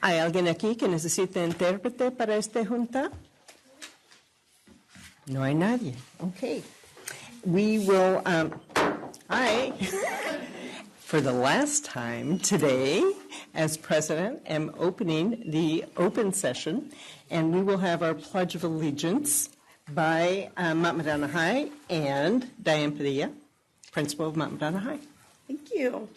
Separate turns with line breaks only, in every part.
¿Hay alguien aquí que necesite intérprete para esta junta? No hay nadie. Okay. We will, I, for the last time today, as president, am opening the open session, and we will have our Pledge of Allegiance by Mount Madonna High and Diane Padilla, principal of Mount Madonna High. Thank you.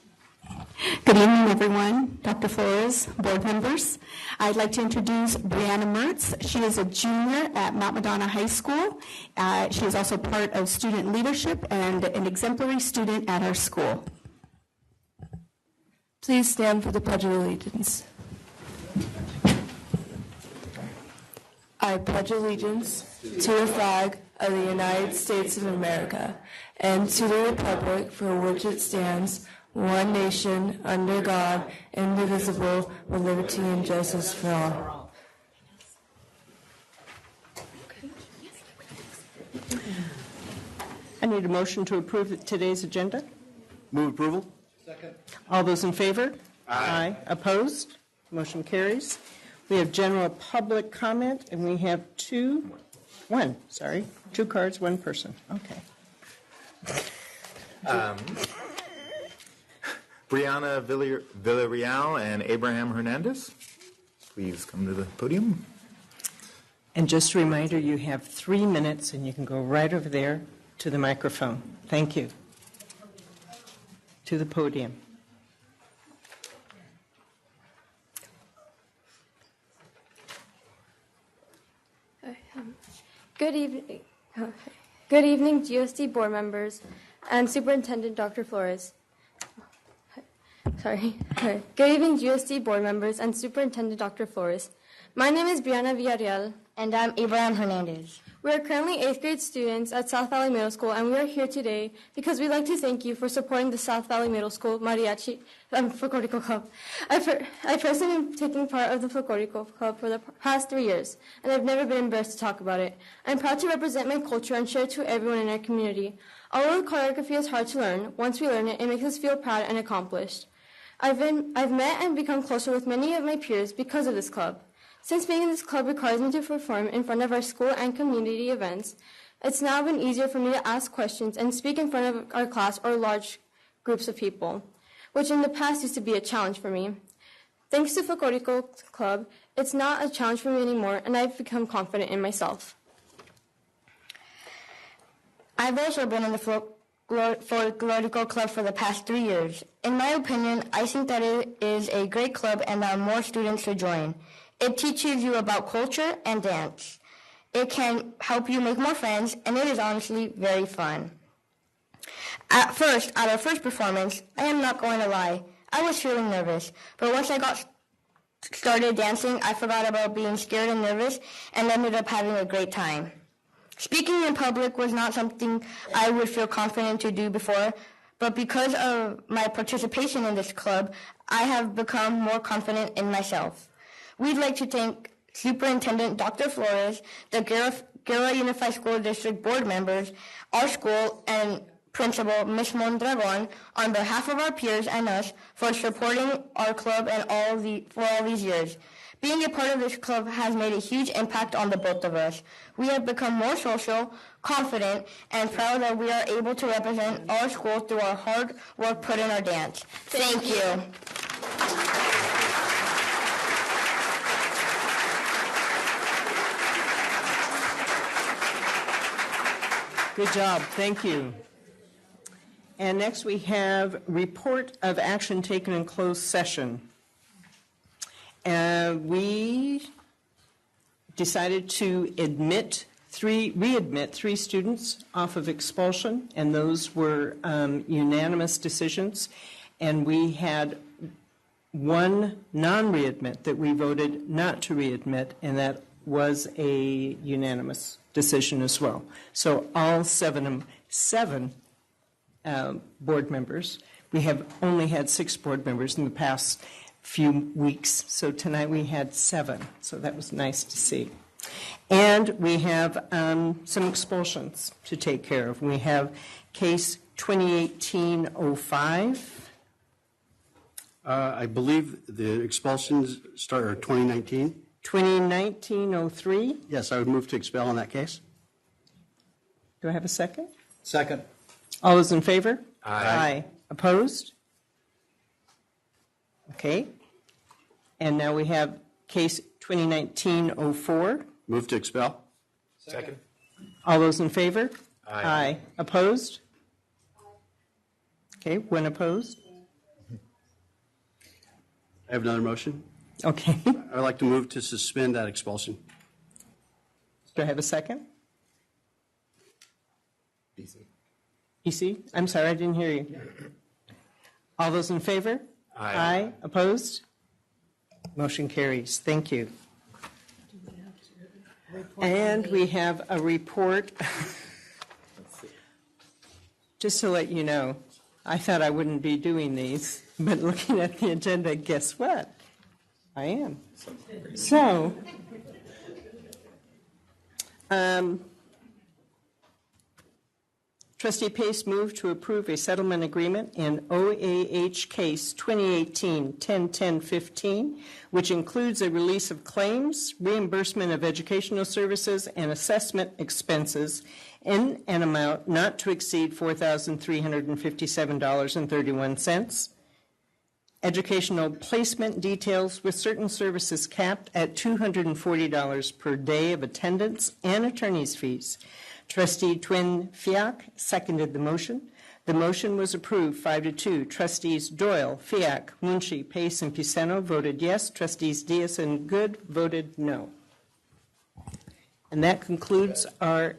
Good evening, everyone. Dr. Flores, board members. I'd like to introduce Brianna Mertz. She is a junior at Mount Madonna High School. She is also part of student leadership and an exemplary student at our school.
Please stand for the Pledge of Allegiance. I pledge allegiance to the flag of the United States of America and to the republic for which it stands, one nation, under God, indivisible, with liberty and justice for all.
I need a motion to approve today's agenda.
Move approval.
Second.
All those in favor?
Aye.
Opposed? Motion carries. We have general public comment, and we have two cards, one person. Okay.
Brianna Villarreal and Abraham Hernandez, please come to the podium.
And just a reminder, you have 3 minutes, and you can go right over there to the microphone. Thank you. To the podium.
Good evening, GUSD board members and Superintendent Dr. Flores. Good evening, GUSD board members and Superintendent Dr. Flores. My name is Brianna Villarreal.
And I'm Abraham Hernandez.
We are currently 8th grade students at South Valley Middle School, and we are here today because we'd like to thank you for supporting the South Valley Middle School Mariachi Folklorico Club. I personally am taking part of the Folklorico Club for the past 3 years, and I've never been embarrassed to talk about it. I'm proud to represent my culture and share it to everyone in our community. Although choreography is hard to learn, once we learn it, it makes us feel proud and accomplished. I've met and become closer with many of my peers because of this club. Since being in this club requires me to perform in front of our school and community events, it's now been easier for me to ask questions and speak in front of our class or large groups of people, which in the past used to be a challenge for me. Thanks to Folklorico Club, it's not a challenge for me anymore, and I've become confident in myself.
I've also been in the Folklorico Club for the past 3 years. In my opinion, I think that it is a great club and that more students should join. It teaches you about culture and dance. It can help you make more friends, and it is honestly very fun. At our first performance, I am not going to lie, I was feeling nervous, but once I got started dancing, I forgot about being scared and nervous and ended up having a great time. Speaking in public was not something I would feel confident to do before, but because of my participation in this club, I have become more confident in myself. We'd like to thank Superintendent Dr. Flores, the Gilroy Unified School District board members, our school, and Principal Ms. Mondragon on behalf of our peers and us for supporting our club for all these years. Being a part of this club has made a huge impact on the both of us. We have become more social, confident, and proud that we are able to represent our school through our hard work put in our dance. Thank you.
Good job. Thank you. And next we have report of action taken in closed session. We decided to readmit 3 students off of expulsion, and those were unanimous decisions. And we had 1 non-readmit that we voted not to readmit, and that was a unanimous decision as well. So all seven board members. We have only had 6 board members in the past few weeks, so tonight we had 7. So that was nice to see. And we have some expulsions to take care of. We have case 2018-05.
I believe the expulsions start 2019.
2019-03.
Yes, I would move to expel in that case.
Do I have a second?
Second.
All those in favor?
Aye.
Opposed? Okay. And now we have case 2019-04.
Move to expel.
Second.
All those in favor?
Aye.
Opposed? Okay, one opposed.
I have another motion.
Okay.
I would like to move to suspend that expulsion.
Do I have a second?
BC.
EC? I'm sorry, I didn't hear you. All those in favor?
Aye.
Opposed? Motion carries. Thank you. And we have a report. Just to let you know, I thought I wouldn't be doing these, but looking at the agenda, guess what? I am. So, Trustee Pace moved to approve a settlement agreement in OAH case 2018-101015, which includes a release of claims, reimbursement of educational services, and assessment expenses in an amount not to exceed $4,357.31. Educational placement details with certain services capped at $240 per day of attendance and attorney's fees. Trustee Twin Fiac seconded the motion. The motion was approved 5-2. Trustees Doyle, Fiac, Munshi, Pace, and Pisano voted yes. Trustees Diaz and Good voted no. And that concludes our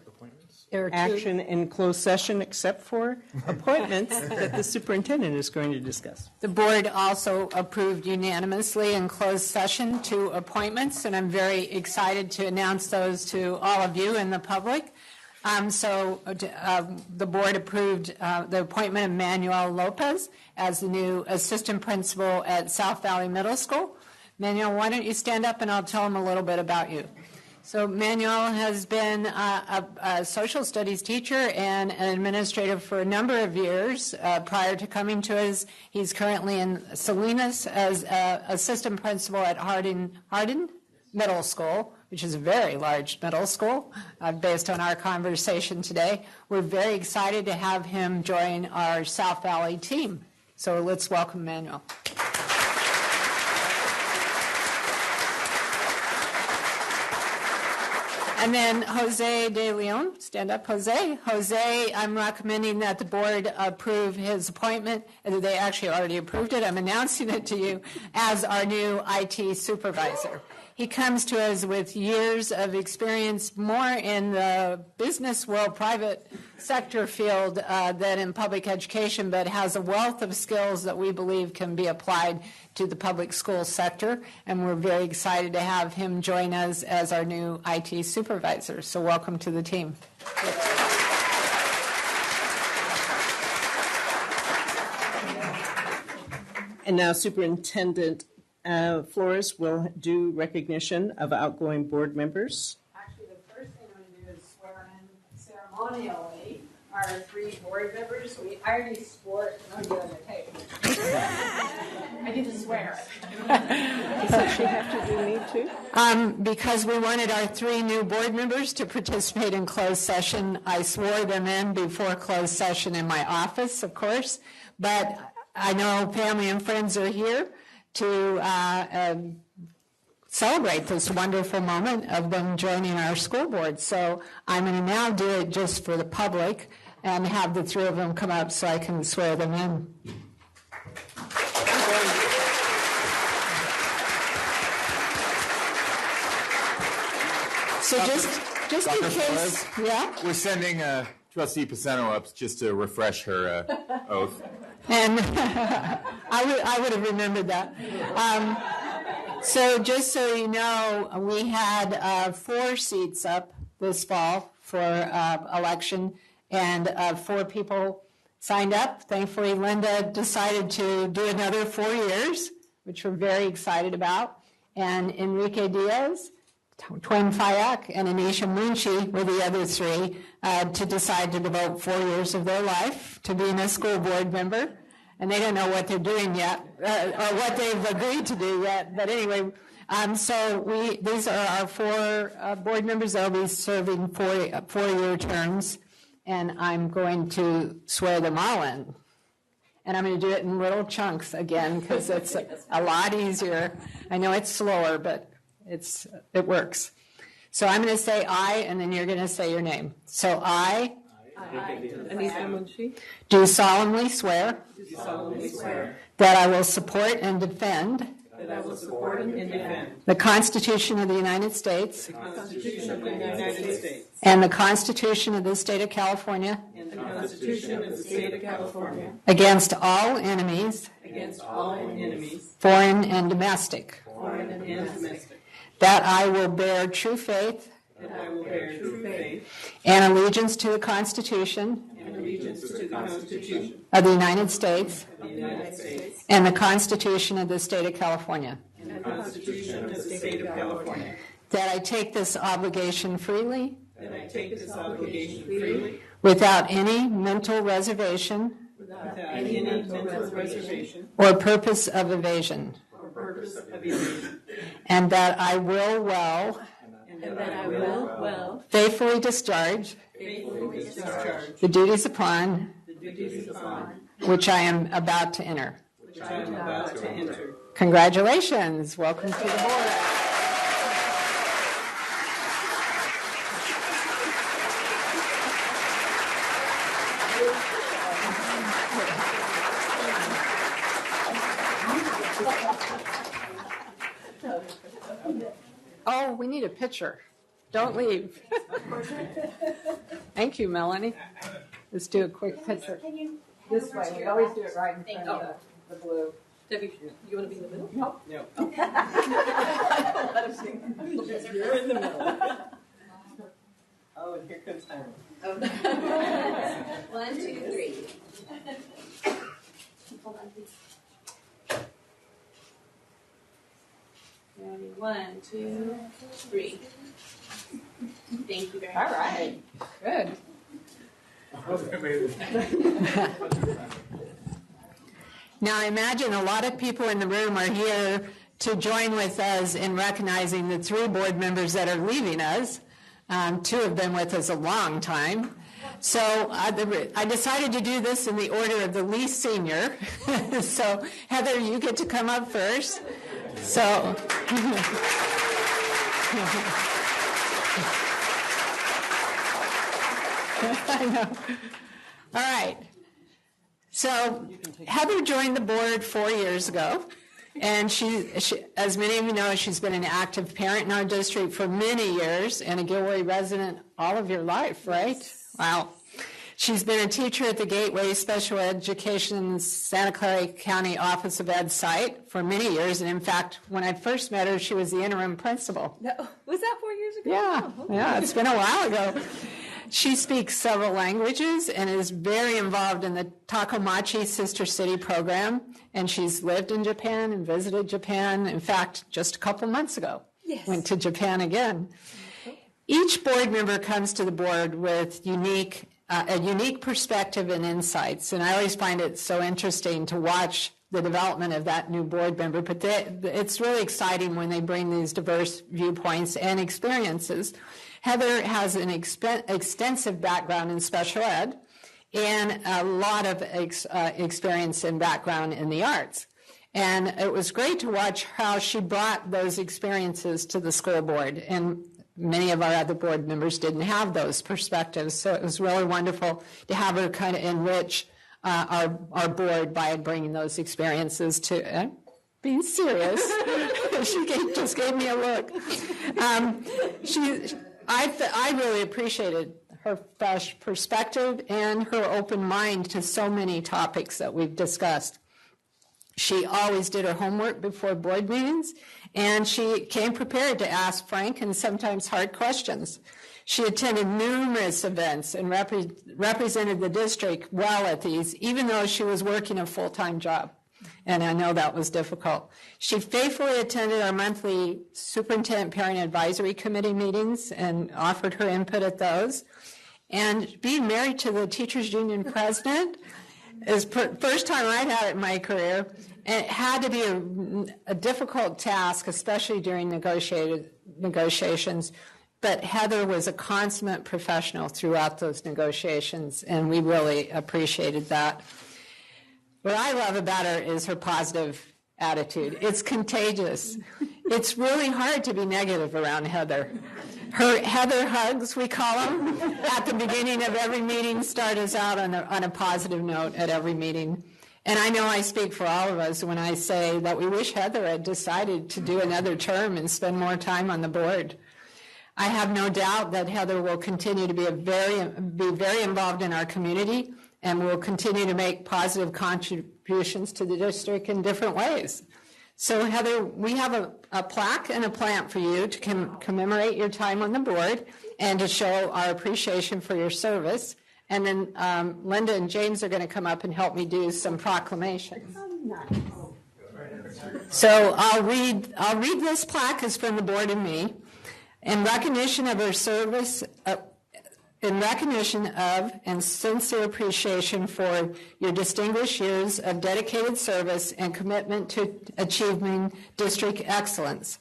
action in closed session, except for appointments that the superintendent is going to discuss.
The board also approved unanimously in closed session 2 appointments, and I'm very excited to announce those to all of you and the public. The board approved the appointment of Manuel Lopez as the new assistant principal at South Valley Middle School. Manuel, why don't you stand up and I'll tell him a little bit about you. So Manuel has been a social studies teacher and an administrator for a number of years prior to coming to us. He's currently in Salinas as assistant principal at Hardin Middle School, which is a very large middle school, based on our conversation today. We're very excited to have him join our South Valley team. So let's welcome Manuel. And then Jose De Leon, stand up, Jose. Jose, I'm recommending that the board approve his appointment. They actually already approved it. I'm announcing it to you as our new IT supervisor. He comes to us with years of experience more in the business world, private sector field than in public education, but has a wealth of skills that we believe can be applied to the public school sector. And we're very excited to have him join us as our new IT supervisor. So welcome to the team.
And now Superintendent Flores will do recognition of outgoing board members.
Actually, the first thing I'm going to do is swear in ceremonially our 3 board members. I already swore it on the other tape. I didn't swear it.
Does she have to do me too?
Because we wanted our 3 new board members to participate in closed session. I swore them in before closed session in my office, of course, but I know family and friends are here to celebrate this wonderful moment of them joining our school board. So I'm going to now do it just for the public and have the 3 of them come up so I can swear them in. So just in
Dr.
case, yeah?
We're sending Trustee Pisano up just to refresh her oath.
And I would have remembered that. So just so you know, we had 4 seats up this fall for election, and 4 people signed up. Thankfully, Linda decided to do another 4 years, which we're very excited about. And Enrique Diaz, Twin Fayak, and Anisha Munshi were the other 3 to decide to devote 4 years of their life to being a school board member. and they don't know what they're doing yet, or what they've agreed to do yet. But anyway, these are our four board members that will be serving four-year terms, and I'm going to swear them all in. And I'm going to do it in little chunks again because it's a lot easier. I know it's slower, but it works. So I'm going to say I, and then you're going to say your name. So I do solemnly swear that I will support and defend the Constitution of the United States and the Constitution of the State of California against all enemies, foreign and domestic. That I will bear true faith and allegiance to the Constitution of the United States and the Constitution of the State of California. That I take this obligation freely without any mental reservation or purpose of evasion. And that I will well faithfully discharge the duties upon which I am about to enter. Congratulations. Welcome to the board. Oh, we need a picture. Don't leave. Thank you, Melanie. Let's do a quick picture. This way. We always do it right in front of the blue.
Debbie, you want to be in the middle?
No.
You're in the middle. Oh, and here comes Hiram.
1, 2, 3. Hold on, please. Ready? 1, 2, 3. Thank you very much.
All right. Good. Now, I imagine a lot of people in the room are here to join with us in recognizing the 3 board members that are leaving us. 2 have been with us a long time. So I decided to do this in the order of the least senior. So, Heather, you get to come up first. So, I know. All right. So Heather joined the board 4 years ago, and she, as many of you know, she's been an active parent in our district for many years and a Gilroy resident all of your life, right? Yes. Wow. She's been a teacher at the Gateway Special Education Santa Clara County Office of Ed site for many years, and in fact, when I first met her, she was the interim principal.
No, was that 4 years ago?
Yeah, yeah, it's been a while ago. She speaks several languages and is very involved in the Takomachi Sister City program, and she's lived in Japan and visited Japan. In fact, just a couple months ago, went to Japan again. Each board member comes to the board with a unique perspective and insights, and I always find it so interesting to watch the development of that new board member, but it's really exciting when they bring these diverse viewpoints and experiences. Heather has an extensive background in special ed and a lot of experience and background in the arts. And it was great to watch how she brought those experiences to the school board. And many of our other board members didn't have those perspectives. So it was really wonderful to have her kind of enrich our board by bringing those experiences to being serious. She just gave me a look. I really appreciated her fresh perspective and her open mind to so many topics that we've discussed. She always did her homework before board meetings, and she came prepared to ask frank and sometimes hard questions. She attended numerous events and represented the district well at these, even though she was working a full-time job. And I know that was difficult. She faithfully attended our monthly Superintendent Parent Advisory Committee meetings and offered her input at those. And being married to the Teachers Union president, First time I'd had it in my career, and it had to be a difficult task, especially during negotiations. But Heather was a consummate professional throughout those negotiations, and we really appreciated that. What I love about her is her positive attitude. It's contagious. It's really hard to be negative around Heather. Her Heather hugs, we call them, at the beginning of every meeting, start us out on a positive note at every meeting. And I know I speak for all of us when I say that we wish Heather had decided to do another term and spend more time on the board. I have no doubt that Heather will continue to be very involved in our community and will continue to make positive contributions to the district in different ways. So Heather, we have a plaque and a plant for you to commemorate your time on the board and to show our appreciation for your service. And then Linda and James are going to come up and help me do some proclamations. So I'll read this plaque. It's from the board and me. In recognition of her service, in recognition of and sincere appreciation for your distinguished years of dedicated service and commitment to achieving district excellence.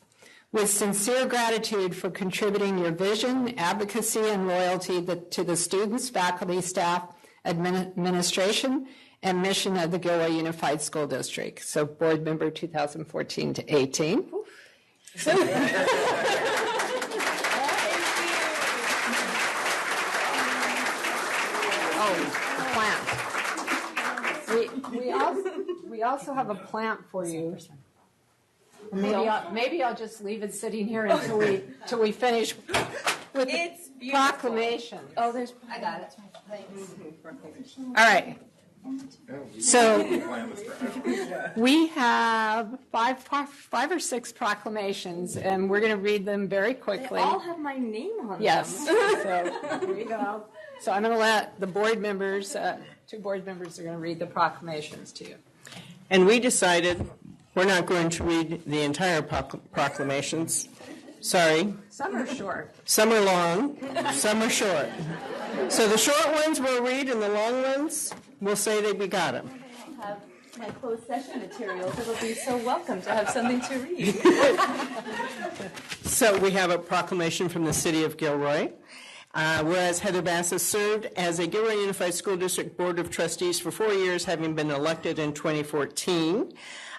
With sincere gratitude for contributing your vision, advocacy, and loyalty to the students, faculty, staff, administration, and mission of the Gilroy Unified School District. So board member 2014 to 18. We also have a plant for you. Maybe I'll just leave it sitting here until we finish with the proclamation.
Oh, I got it. Thanks.
All right. So we have five or six proclamations, and we're going to read them very quickly.
They all have my name on them.
Yes. So here you go. So I'm going to let the board members, two board members are going to read the proclamations to you.
And we decided we're not going to read the entire proclamations. Sorry.
Some are short.
Some are long, some are short. So the short ones we'll read, and the long ones, we'll say that we got them.
I have my closed session materials. It'll be so welcome to have something to read.
So we have a proclamation from the city of Gilroy. Whereas Heather Bass has served as a Gilroy Unified School District Board of Trustees for 4 years, having been elected in 2014.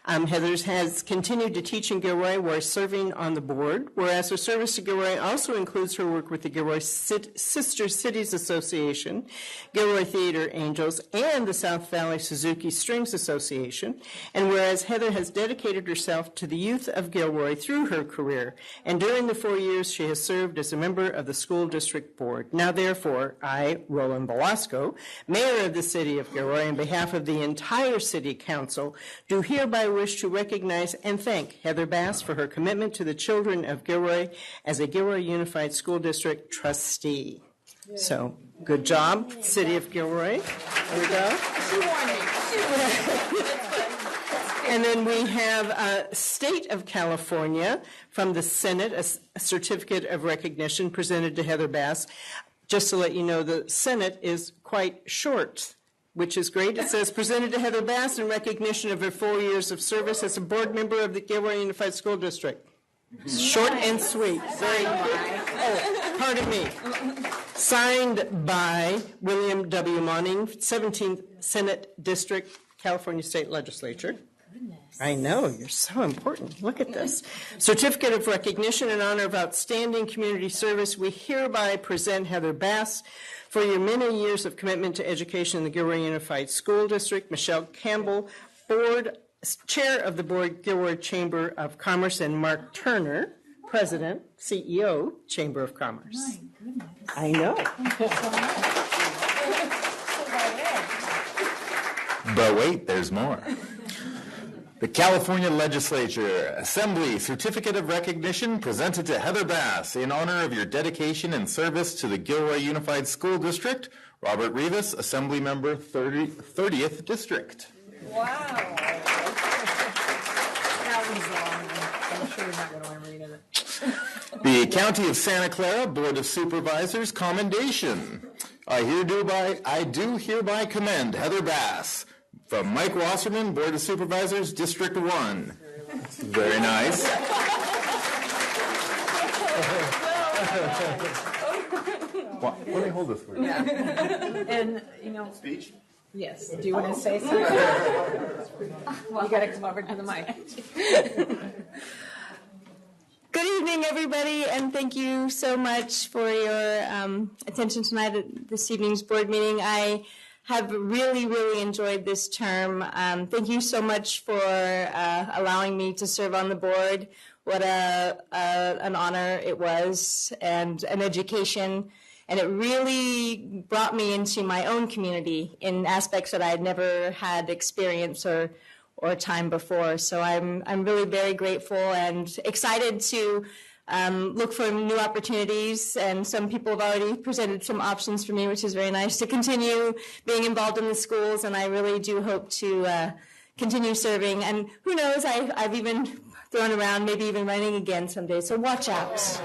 Heather has continued to teach in Gilroy while serving on the board, whereas her service to Gilroy also includes her work with the Gilroy Sister Cities Association, Gilroy Theater Angels, and the South Valley Suzuki Strings Association, and whereas Heather has dedicated herself to the youth of Gilroy through her career, and during the 4 years she has served as a member of the school district board. Now therefore, I, Roland Velasco, Mayor of the City of Gilroy, on behalf of the entire City Council, do hereby wish to recognize and thank Heather Bass for her commitment to the children of Gilroy as a Gilroy Unified School District trustee. So, good job, City of Gilroy. There we go. And then we have State of California from the Senate, a certificate of recognition presented to Heather Bass. Just to let you know, the Senate is quite short, which is great. It says, presented to Heather Bass in recognition of her 4 years of service as a board member of the Gilroy Unified School District. Short and sweet. Very good. Oh, pardon me. Signed by William W. Monning, 17th Senate District, California State Legislature. I know, you're so important. Look at this. Certificate of recognition in honor of outstanding community service. We hereby present Heather Bass for your many years of commitment to education in the Gilroy Unified School District. Michelle Campbell, Chair of the Board, Gilroy Chamber of Commerce, and Mark Turner, President, CEO, Chamber of Commerce. My goodness. I know.
But wait, there's more. The California Legislature Assembly Certificate of Recognition presented to Heather Bass in honor of your dedication and service to the Gilroy Unified School District. Robert Rivas, Assembly Member, 30th District.
Wow. That was long. I'm sure you're not going to want to read it.
The County of Santa Clara Board of Supervisors Commendation. I do hereby commend Heather Bass from Mike Wasserman, Board of Supervisors, District 1. Very nice. Let me hold this for you.
Yeah. And, speech? Yes. Do you want to say something? Well, you got to come over to the mic.
Good evening, everybody, and thank you so much for your attention tonight at this evening's board meeting. I have really, really enjoyed this term. Thank you so much for allowing me to serve on the board. What an honor it was, and an education. And it really brought me into my own community in aspects that I had never had experience or time before. So I'm really very grateful and excited to look for new opportunities. And some people have already presented some options for me, which is very nice, to continue being involved in the schools. And I really do hope to continue serving. And who knows, I've even thrown around maybe even running again someday. So watch out.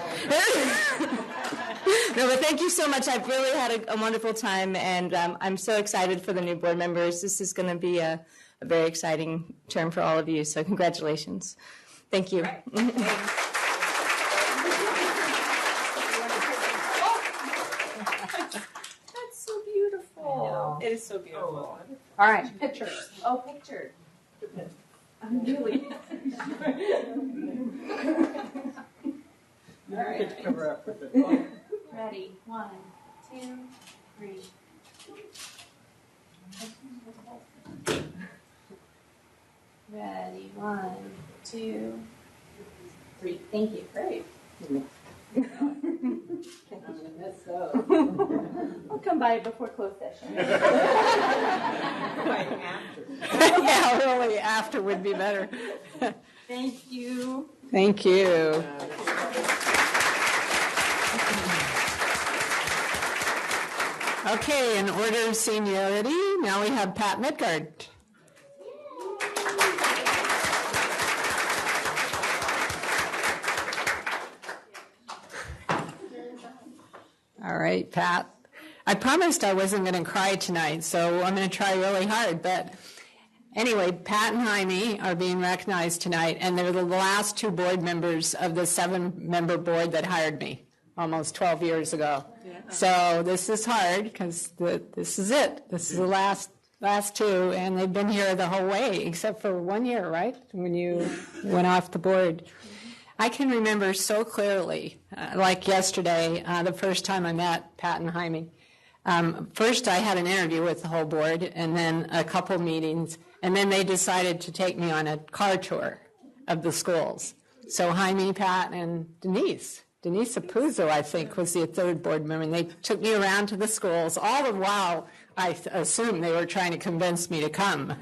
No, but thank you so much. I've really had a wonderful time, and I'm so excited for the new board members. This is going to be a very exciting term for all of you, so congratulations. Thank you.
Right. That's so beautiful. It is so beautiful. All right, pictures. Oh, pictures. I'm really. All right. Cover up with it. Ready? 1, 2, 3. Ready? 1, 2, 3. Thank you. Great. I'm gonna miss those. I'll come by before closed session. Yeah, really. After would be better.
Thank you.
Thank you. Okay, in order of seniority, now we have Pat Midgard. All right, Pat. I promised I wasn't going to cry tonight, so I'm going to try really hard. But anyway, Pat and Jaime are being recognized tonight, and they're the last 2 board members of the 7-member board that hired me almost 12 years ago. Yeah. So this is hard because this is it. This is the last 2, and they've been here the whole way, except for 1 year, right, when you went off the board. I can remember so clearly, like yesterday, the first time I met Pat and Jaime. First, I had an interview with the whole board, and then a couple meetings, and then they decided to take me on a car tour of the schools. So Jaime, Pat, and Denise Apuzzo, I think, was the 3rd board member, and they took me around to the schools. All the while, I assumed they were trying to convince me to come.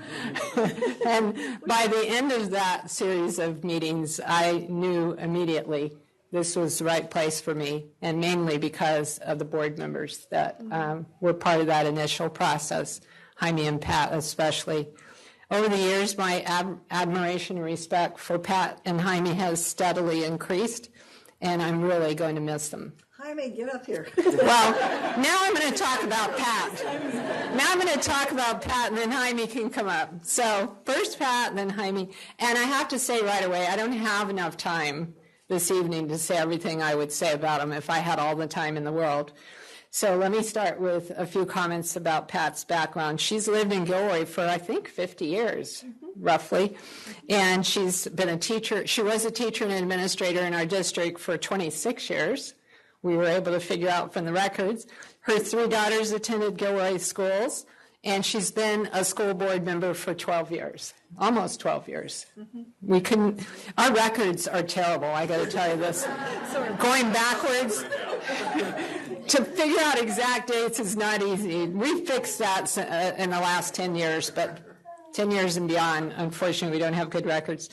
And by the end of that series of meetings, I knew immediately this was the right place for me, and mainly because of the board members that were part of that initial process, Jaime and Pat especially. Over the years, my admiration and respect for Pat and Jaime has steadily increased, and I'm really going to miss them.
Jaime, get up here.
Well, now I'm going to talk about Pat. And then Jaime can come up. So first Pat, then Jaime. And I have to say right away, I don't have enough time this evening to say everything I would say about them if I had all the time in the world. So let me start with a few comments about Pat's background. She's lived in Gilroy for, I think, 50 years, roughly. And she's been a teacher. She was a teacher and administrator in our district for 26 years. We were able to figure out from the records. Her 3 daughters attended Gilroy schools, and she's been a school board member for 12 years, almost 12 years. Mm-hmm. Our records are terrible, I got to tell you this. Going backwards, to figure out exact dates is not easy. We fixed that in the last 10 years, but 10 years and beyond, unfortunately, we don't have good records.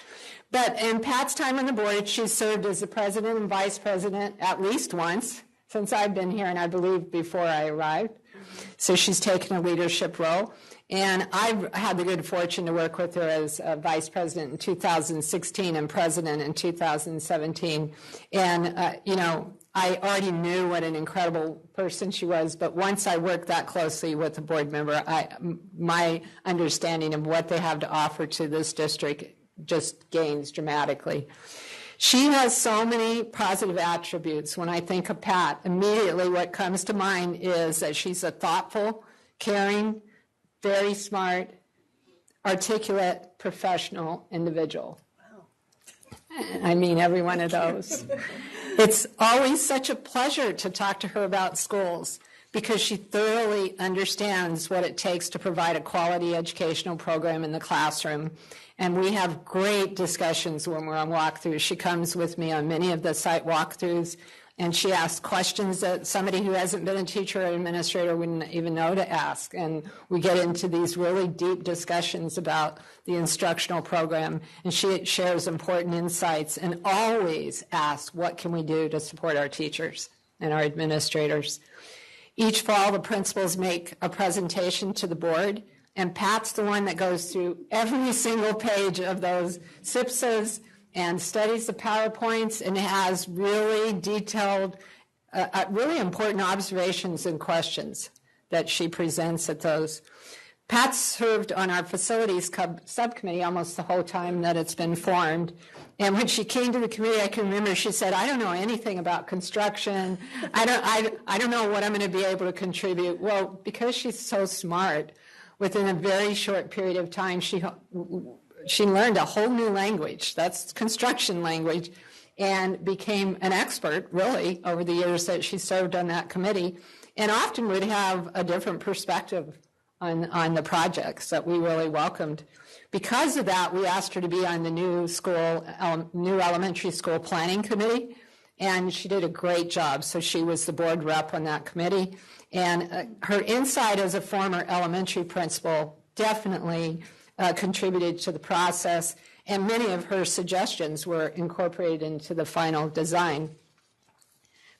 But in Pat's time on the board, she's served as the president and vice president at least once since I've been here, and I believe before I arrived. So she's taken a leadership role. And I've had the good fortune to work with her as vice president in 2016 and president in 2017. And, you know, I already knew what an incredible person she was, but once I worked that closely with a board member, my understanding of what they have to offer to this district just gains dramatically. She has so many positive attributes. When I think of Pat, immediately what comes to mind is that she's a thoughtful, caring, very smart, articulate, professional individual. Wow. I mean every one of those. It's always such a pleasure to talk to her about schools because she thoroughly understands what it takes to provide a quality educational program in the classroom. And we have great discussions when we're on walkthroughs. She comes with me on many of the site walkthroughs, and she asks questions that somebody who hasn't been a teacher or administrator wouldn't even know to ask. And we get into these really deep discussions about the instructional program, and she shares important insights and always asks, what can we do to support our teachers and our administrators? Each fall, the principals make a presentation to the board, and Pat's the one that goes through every single page of those SIPSAs and studies the PowerPoints and has really detailed, really important observations and questions that she presents at those. Pat served on our facilities subcommittee almost the whole time that it's been formed. And when she came to the committee, I can remember she said, I don't know anything about construction. I don't know what I'm going to be able to contribute. Well, because she's so smart, within a very short period of time, she learned a whole new language. That's construction language, and became an expert, really, over the years that she served on that committee, and often would have a different perspective on the projects that we really welcomed. Because of that, we asked her to be on the new elementary school planning committee, and she did a great job. So she was the board rep on that committee, and her insight as a former elementary principal definitely contributed to the process, and many of her suggestions were incorporated into the final design.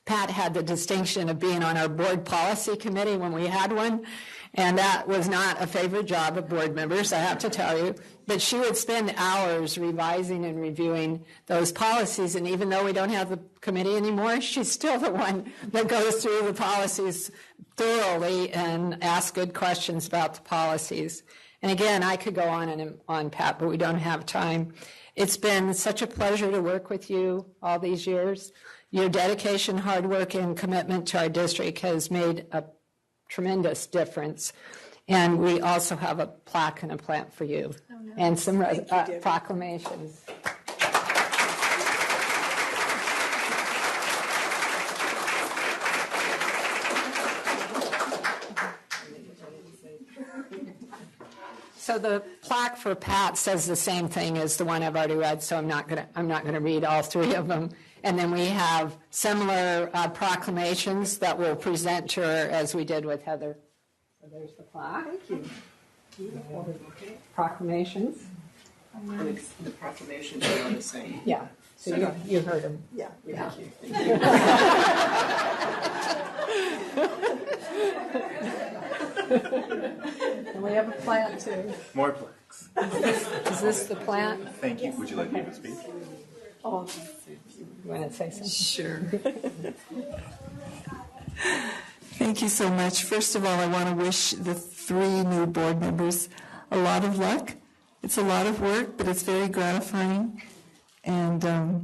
Pat had the distinction of being on our board policy committee when we had one, and that was not a favorite job of board members, I have to tell you, but she would spend hours revising and reviewing those policies, and even though we don't have the committee anymore, she's still the one that goes through the policies thoroughly and asks good questions about the policies. And again, I could go on and on, Pat, but we don't have time. It's been such a pleasure to work with you all these years. Your dedication, hard work, and commitment to our district has made a tremendous difference. And we also have a plaque and a plant for you, and some proclamations. So the plaque for Pat says the same thing as the one I've already read, so I'm not gonna read all three of them. And then we have similar proclamations that we'll present to her as we did with Heather. So there's the plaque. Thank you. Beautiful. Proclamations.
The proclamations are the same.
Yeah. So you heard them.
Yeah.
Thank you. And we have a plant too.
More plaques.
Is this the plant?
Thank you. Would you like me to speak?
Oh, you want to say something?
Sure. Thank you so much. First of all, I want to wish the 3 new board members a lot of luck. It's a lot of work, but it's very gratifying. And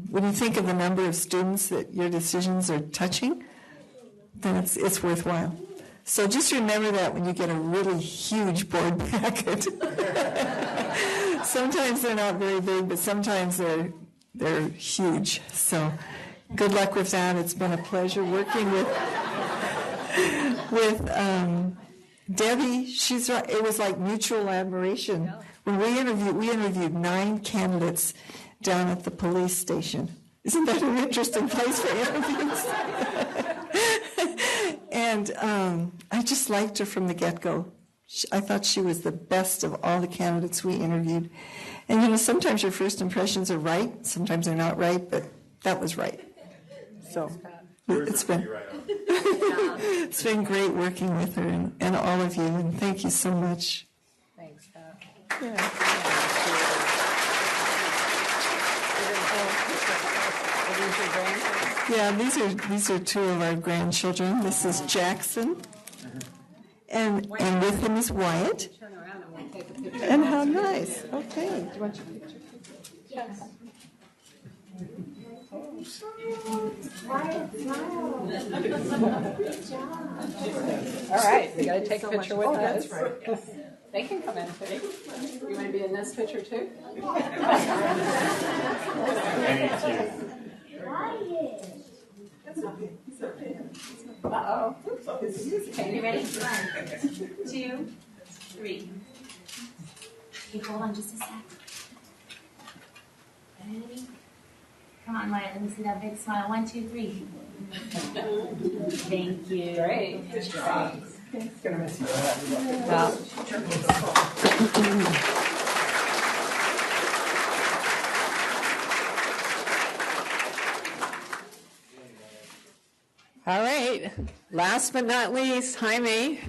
when you think of the number of students that your decisions are touching, then it's worthwhile. So just remember that when you get a really huge board packet. Sometimes they're not very big, but sometimes they're huge. So good luck with that. It's been a pleasure working with Debbie. She's right. It was like mutual admiration. When we interviewed 9 candidates down at the police station. Isn't that an interesting place for interviews? And I just liked her from the get-go. I thought she was the best of all the candidates we interviewed. And, sometimes your first impressions are right, sometimes they're not right, but that was right. So it's been great working with her and all of you, and thank you so much. Yeah, these are two of our grandchildren. This is Jackson, and with him is Wyatt. And how nice. Okay. Do you want your picture? Yes.
All right, we got to take a picture with us. Right. They can come in too. You want to be in this picture too? Uh-oh.
Okay, you ready? 1, 2, 3. Okay, hold on just a sec. Ready? Come on, Wyatt, let me see that big smile. 1, 2, 3. Thank you.
Great.
Good job.
It's going to miss you. Well. All right. Last but not least, Jaime.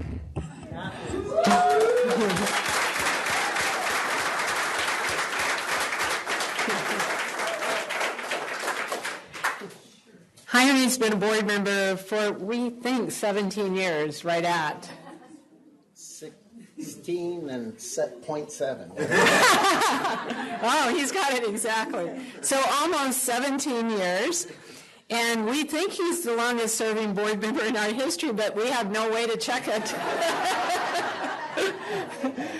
Jaime's been a board member for, we think, 17 years, right at.
16 and 0.7.
Oh, he's got it exactly. So almost 17 years. And we think he's the longest serving board member in our history, but we have no way to check it.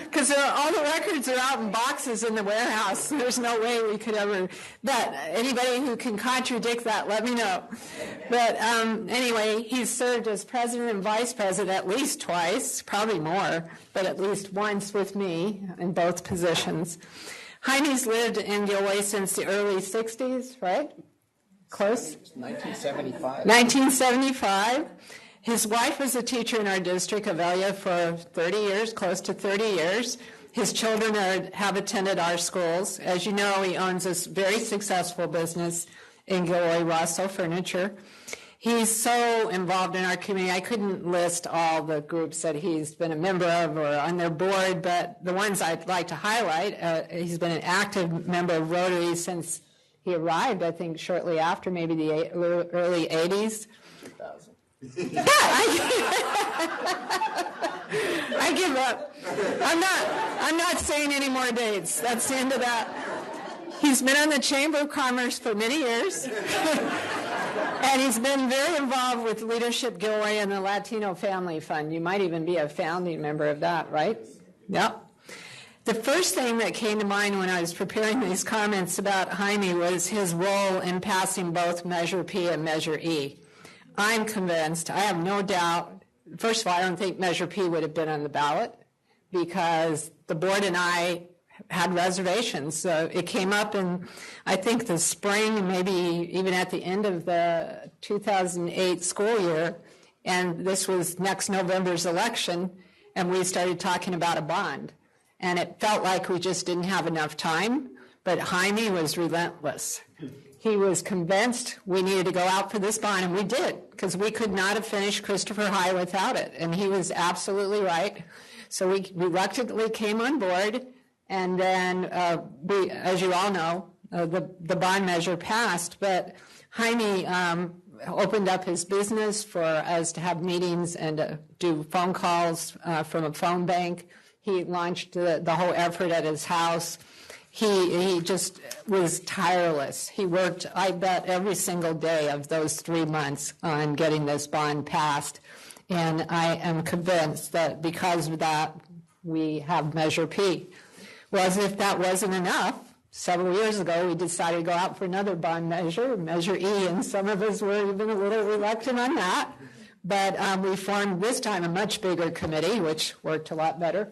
Because all the records are out in boxes in the warehouse. There's no way we could ever. But anybody who can contradict that, let me know. But anyway, he's served as president and vice president at least twice, probably more, but at least once with me in both positions. Jaime's lived in Gilroy since the early 60s, right? Close?
1975.
1975. His wife was a teacher in our district, Avelia, for 30 years, close to 30 years. His children have attended our schools. As you know, he owns this very successful business in Gilroy, Russell Furniture. He's so involved in our community. I couldn't list all the groups that he's been a member of or on their board, but the ones I'd like to highlight, he's been an active member of Rotary since he arrived, I think, shortly after, maybe the early 80s.
2000.
I give up. I'm not saying any more dates. That's the end of that. He's been on the Chamber of Commerce for many years. And he's been very involved with Leadership Gilroy and the Latino Family Fund. You might even be a founding member of that, right? Yep. The first thing that came to mind when I was preparing these comments about Jaime was his role in passing both Measure P and Measure E. I'm convinced, I have no doubt, first of all, I don't think Measure P would have been on the ballot because the board and I had reservations. So it came up in, I think, the spring, maybe even at the end of the 2008 school year, and this was next November's election, and we started talking about a bond. And it felt like we just didn't have enough time, but Jaime was relentless. He was convinced we needed to go out for this bond, and we did, because we could not have finished Christopher High without it, and he was absolutely right. So we reluctantly came on board, and then, we, as you all know, the bond measure passed, but Jaime opened up his business for us to have meetings and do phone calls from a phone bank. He launched the whole effort at his house. He just was tireless. He worked, I bet, every single day of those 3 months on getting this bond passed. And I am convinced that because of that, we have Measure P. Well, as if that wasn't enough, several years ago, we decided to go out for another bond measure, Measure E, and some of us were even a little reluctant on that. But we formed this time a much bigger committee, which worked a lot better,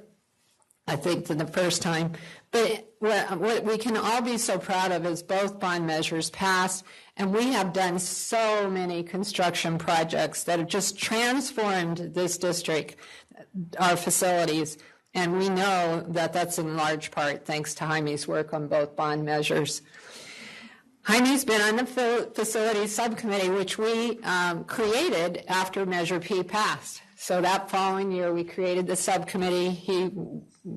I think, than the first time. But what we can all be so proud of is both bond measures passed, and we have done so many construction projects that have just transformed this district, our facilities, and we know that that's in large part thanks to Jaime's work on both bond measures. Jaime's been on the facilities subcommittee, which we created after Measure P passed. So that following year, we created the subcommittee. He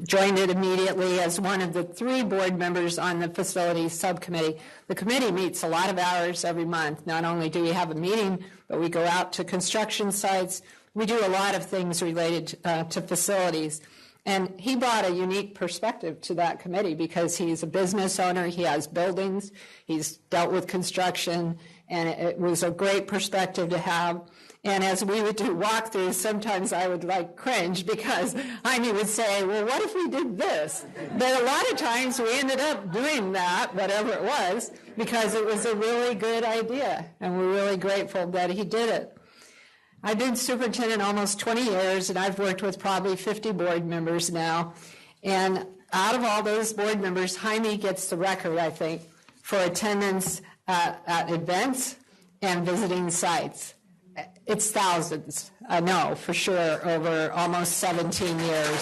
joined it immediately as one of the 3 board members on the facilities subcommittee. The committee meets a lot of hours every month. Not only do we have a meeting, but we go out to construction sites. We do a lot of things related to facilities. And he brought a unique perspective to that committee because he's a business owner, he has buildings, he's dealt with construction, and it was a great perspective to have. And as we would do walkthroughs, sometimes I would cringe because Jaime would say, well, what if we did this? But a lot of times we ended up doing that, whatever it was, because it was a really good idea. And we're really grateful that he did it. I've been superintendent almost 20 years, and I've worked with probably 50 board members now. And out of all those board members, Jaime gets the record, I think, for attendance at events and visiting sites. It's thousands, I know, for sure, over almost 17 years.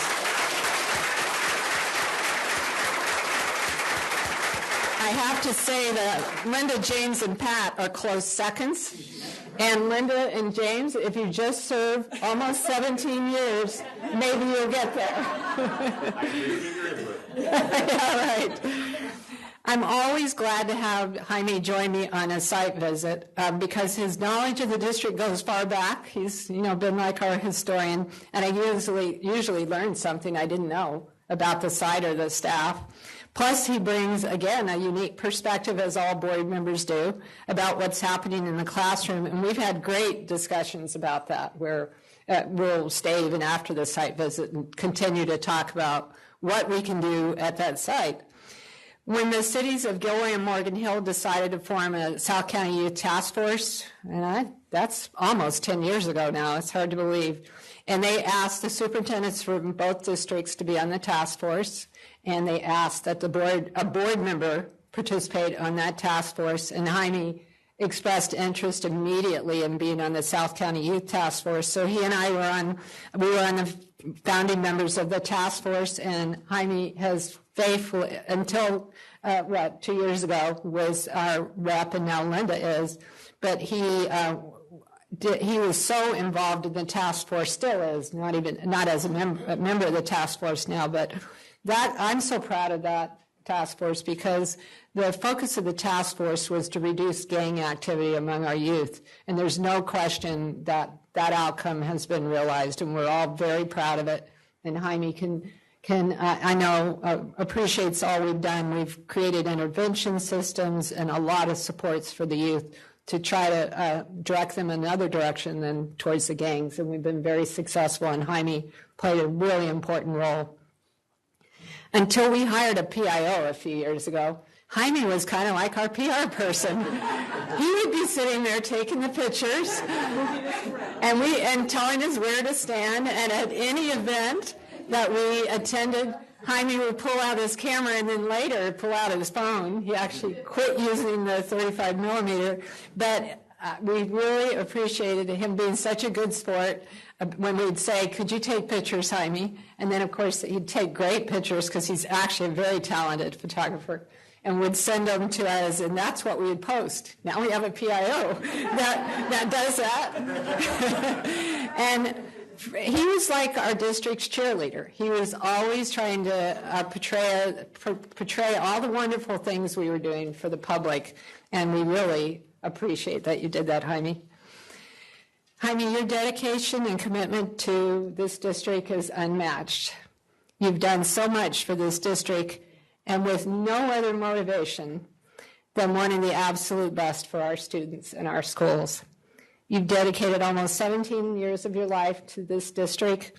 I have to say that Linda, James, and Pat are close seconds. And Linda and James, if you just serve almost 17 years, maybe you'll get there. Yeah, right. I'm always glad to have Jaime join me on a site visit because his knowledge of the district goes far back. He's, been like our historian, and I usually learn something I didn't know about the site or the staff. Plus, he brings, again, a unique perspective, as all board members do, about what's happening in the classroom. And we've had great discussions about that, where we'll stay even after the site visit and continue to talk about what we can do at that site. When the cities of Gilroy and Morgan Hill decided to form a South County Youth Task Force, and that's almost 10 years ago now, it's hard to believe, and they asked the superintendents from both districts to be on the task force, and they asked that a board member participate on that task force, and Jaime expressed interest immediately in being on the South County Youth Task Force. So he and I were on the founding members of the task force, and Jaime has faithfully, until 2 years ago, was our rep, and now Linda is. But he was so involved in the task force, still is, not as a member of the task force now, but that I'm so proud of that task force because the focus of the task force was to reduce gang activity among our youth, and there's no question that that outcome has been realized, and we're all very proud of it. And Jaime can I know appreciates all we've done. We've created intervention systems and a lot of supports for the youth to try to direct them in another direction than towards the gangs, and we've been very successful, and Jaime played a really important role. Until we hired a PIO a few years ago, Jaime was kind of like our PR person. He would be sitting there taking the pictures and telling us where to stand, and at any event that we attended, Jaime would pull out his camera and then later pull out his phone. He actually quit using the 35 millimeter, but we really appreciated him being such a good sport when we'd say, could you take pictures, Jaime? And then, of course, he'd take great pictures because he's actually a very talented photographer and would send them to us, and that's what we would post. Now we have a PIO that does that. And he was like our district's cheerleader. He was always trying to portray all the wonderful things we were doing for the public, and we really appreciate that you did that, Jaime. Jaime, your dedication and commitment to this district is unmatched. You've done so much for this district, and with no other motivation than wanting the absolute best for our students and our schools. You've dedicated almost 17 years of your life to this district,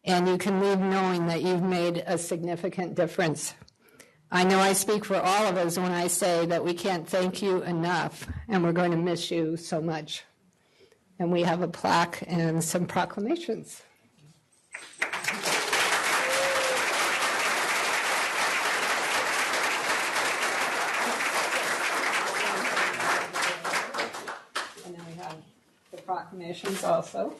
and you can leave knowing that you've made a significant difference. I know I speak for all of us when I say that we can't thank you enough, and we're going to miss you so much. And we have a plaque and some proclamations. And then we have the proclamations also.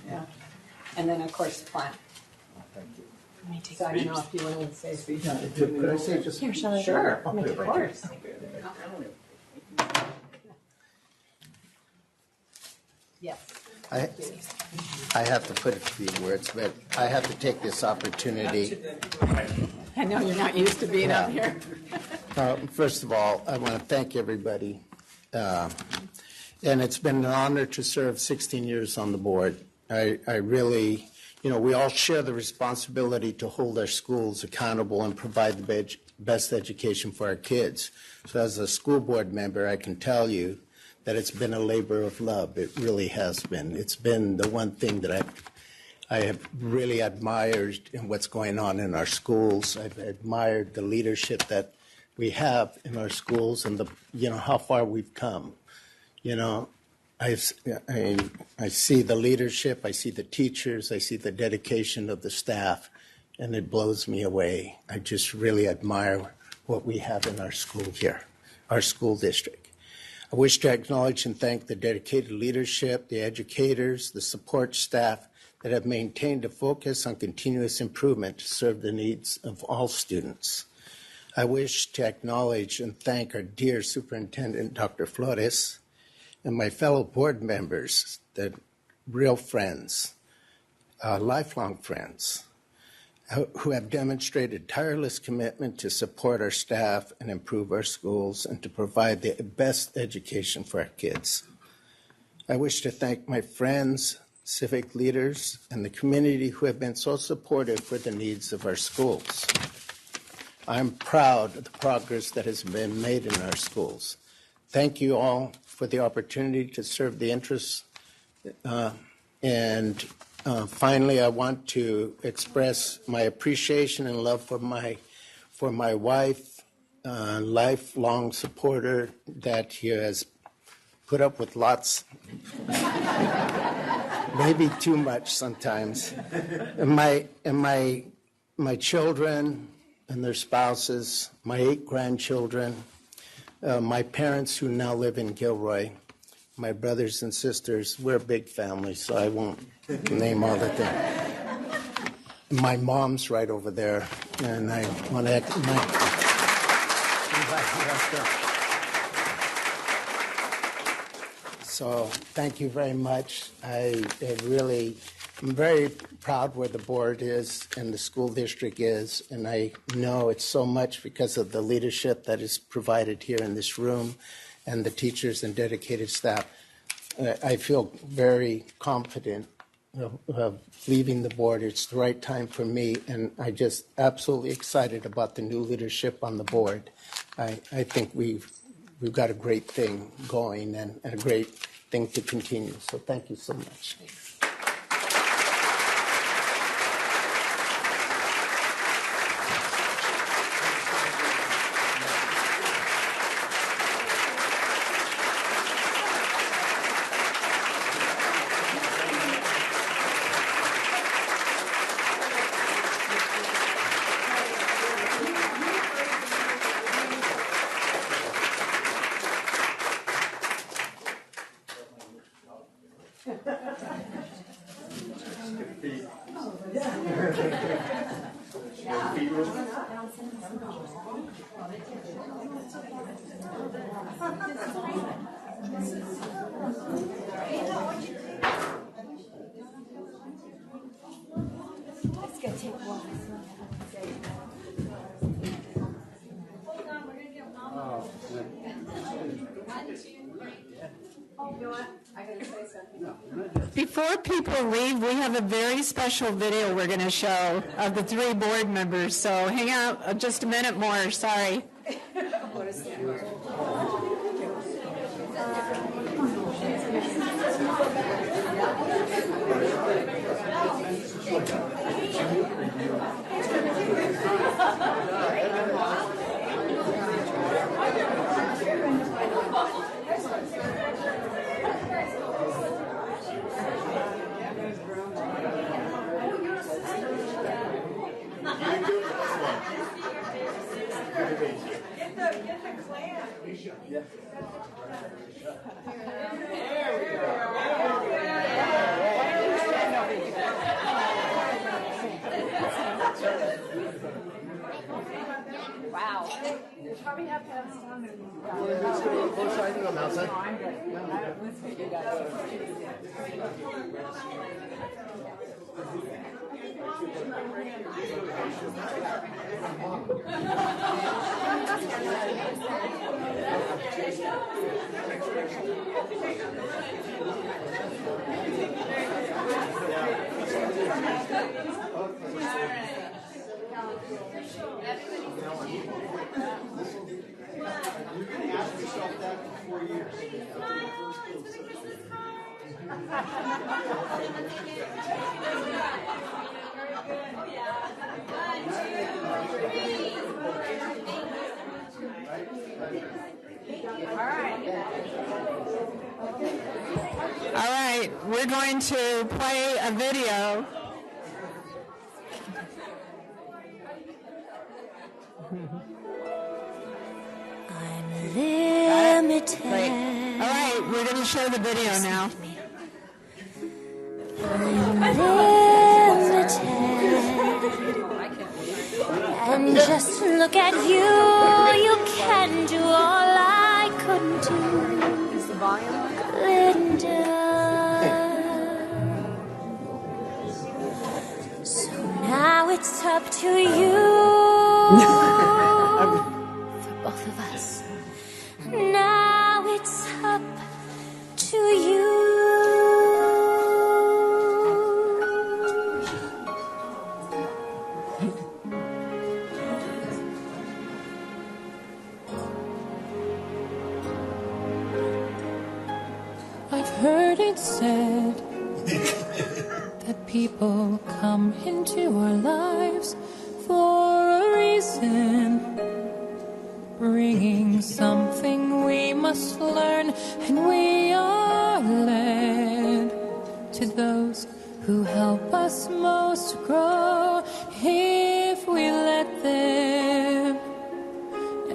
Yeah. And then, of course, the plaque. So I don't know if you want to say speech.
Could I say just?
Here, shall I? Sure, of course. Yes.
I have to put a few words, but I have to take this opportunity.
I know you're not used to being up here.
First of all, I want to thank everybody. And it's been an honor to serve 16 years on the board. I really, we all share the responsibility to hold our schools accountable and provide the best education for our kids. So as a school board member, I can tell you that it's been a labor of love. It really has been. It's been the one thing that I have really admired in what's going on in our schools. I've admired the leadership that we have in our schools and how far we've come. I see the leadership, I see the teachers, I see the dedication of the staff, and it blows me away. I just really admire what we have in our school here, our school district. I wish to acknowledge and thank the dedicated leadership, the educators, the support staff that have maintained a focus on continuous improvement to serve the needs of all students. I wish to acknowledge and thank our dear Superintendent, Dr. Flores, and my fellow board members, the real friends, lifelong friends, who have demonstrated tireless commitment to support our staff and improve our schools and to provide the best education for our kids. I wish to thank my friends, civic leaders, and the community who have been so supportive for the needs of our schools. I'm proud of the progress that has been made in our schools. Thank you all for the opportunity to serve the interests. Finally, I want to express my appreciation and love for my wife, lifelong supporter that he has put up with lots, maybe too much sometimes, and my children and their spouses, my 8 grandchildren, my parents who now live in Gilroy, my brothers and sisters. We're a big family, so I won't name all the things. My mom's right over there, and I want to So thank you very much. I'm very proud where the board is and the school district is, and I know it's so much because of the leadership that is provided here in this room and the teachers and dedicated staff. I feel very confident of leaving the board. It's the right time for me, and I'm just absolutely excited about the new leadership on the board. I think we've got a great thing going and a great thing to continue. So thank you so much.
Before people leave, we have a very special video we're going to show of the 3 board members. So hang out just a minute more. Sorry. Wow. You probably have to have some.
Both sides of them outside.
No, I'm good. Let's get you guys.
You can ask yourself that for 4 years.
All right, we're going to play a video.
I'm limited.
Great. All right, we're going to show the video now.
I'm limited. And just look at you. You can do all I couldn't do.
Is the volume?
Linda. So now it's up to you. For both of us. Now it's up to you.
I've heard it said that people come into our lives for a reason, bringing something we must learn, and we are led to those who help us most grow if we let them,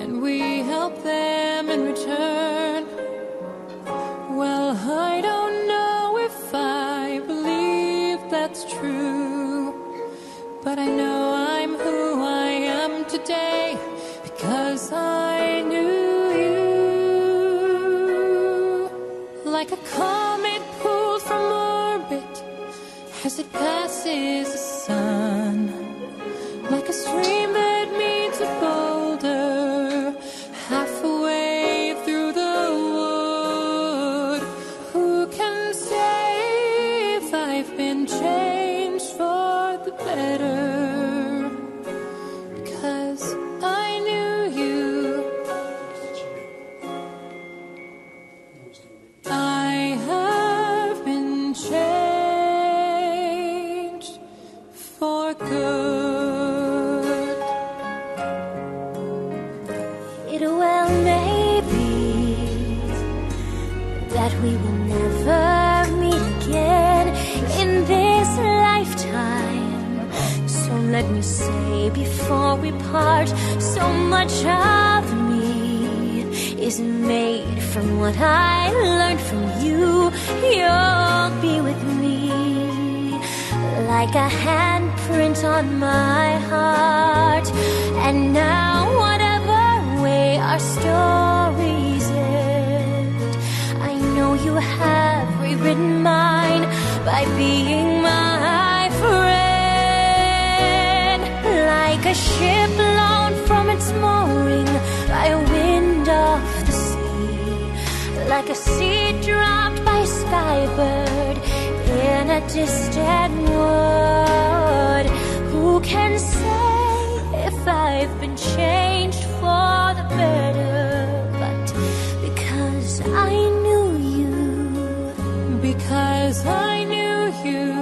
and we help them in return. Well, I don't know if I believe that's true, but I know I'm who I am today because I knew you. Like a comet pulled from orbit as it passes the sun, like a stream that meets a boulder halfway through the wood. Who can say if I've been changed for the better? Because I knew you. I have been changed for good.
It well may be that we will never meet again in this lifetime. So let me say before we part, so much of me is made from what I learned from you. You'll be with me like a handprint on my heart. And now whatever way our stories end, I know you have rewritten mine by being my friend. Like a ship blown from its mooring by a wind off the sea, like a seed dropped by a skybird in a distant wood. Who can say if I've been changed for the better? But because I knew you,
because I knew you,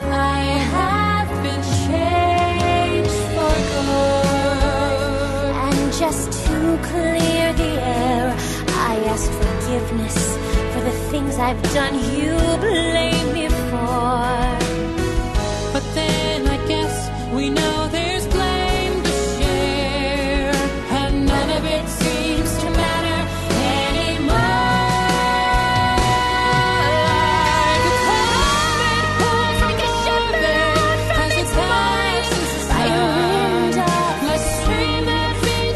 I have been changed for good.
And just to clear the air, I ask forgiveness for the things I've done you blame me for.
But then I guess we know there's blame to share, and none of it seems to matter anymore. Like a comet pulled from the shepherd as it passes the sun, like a stream that feeds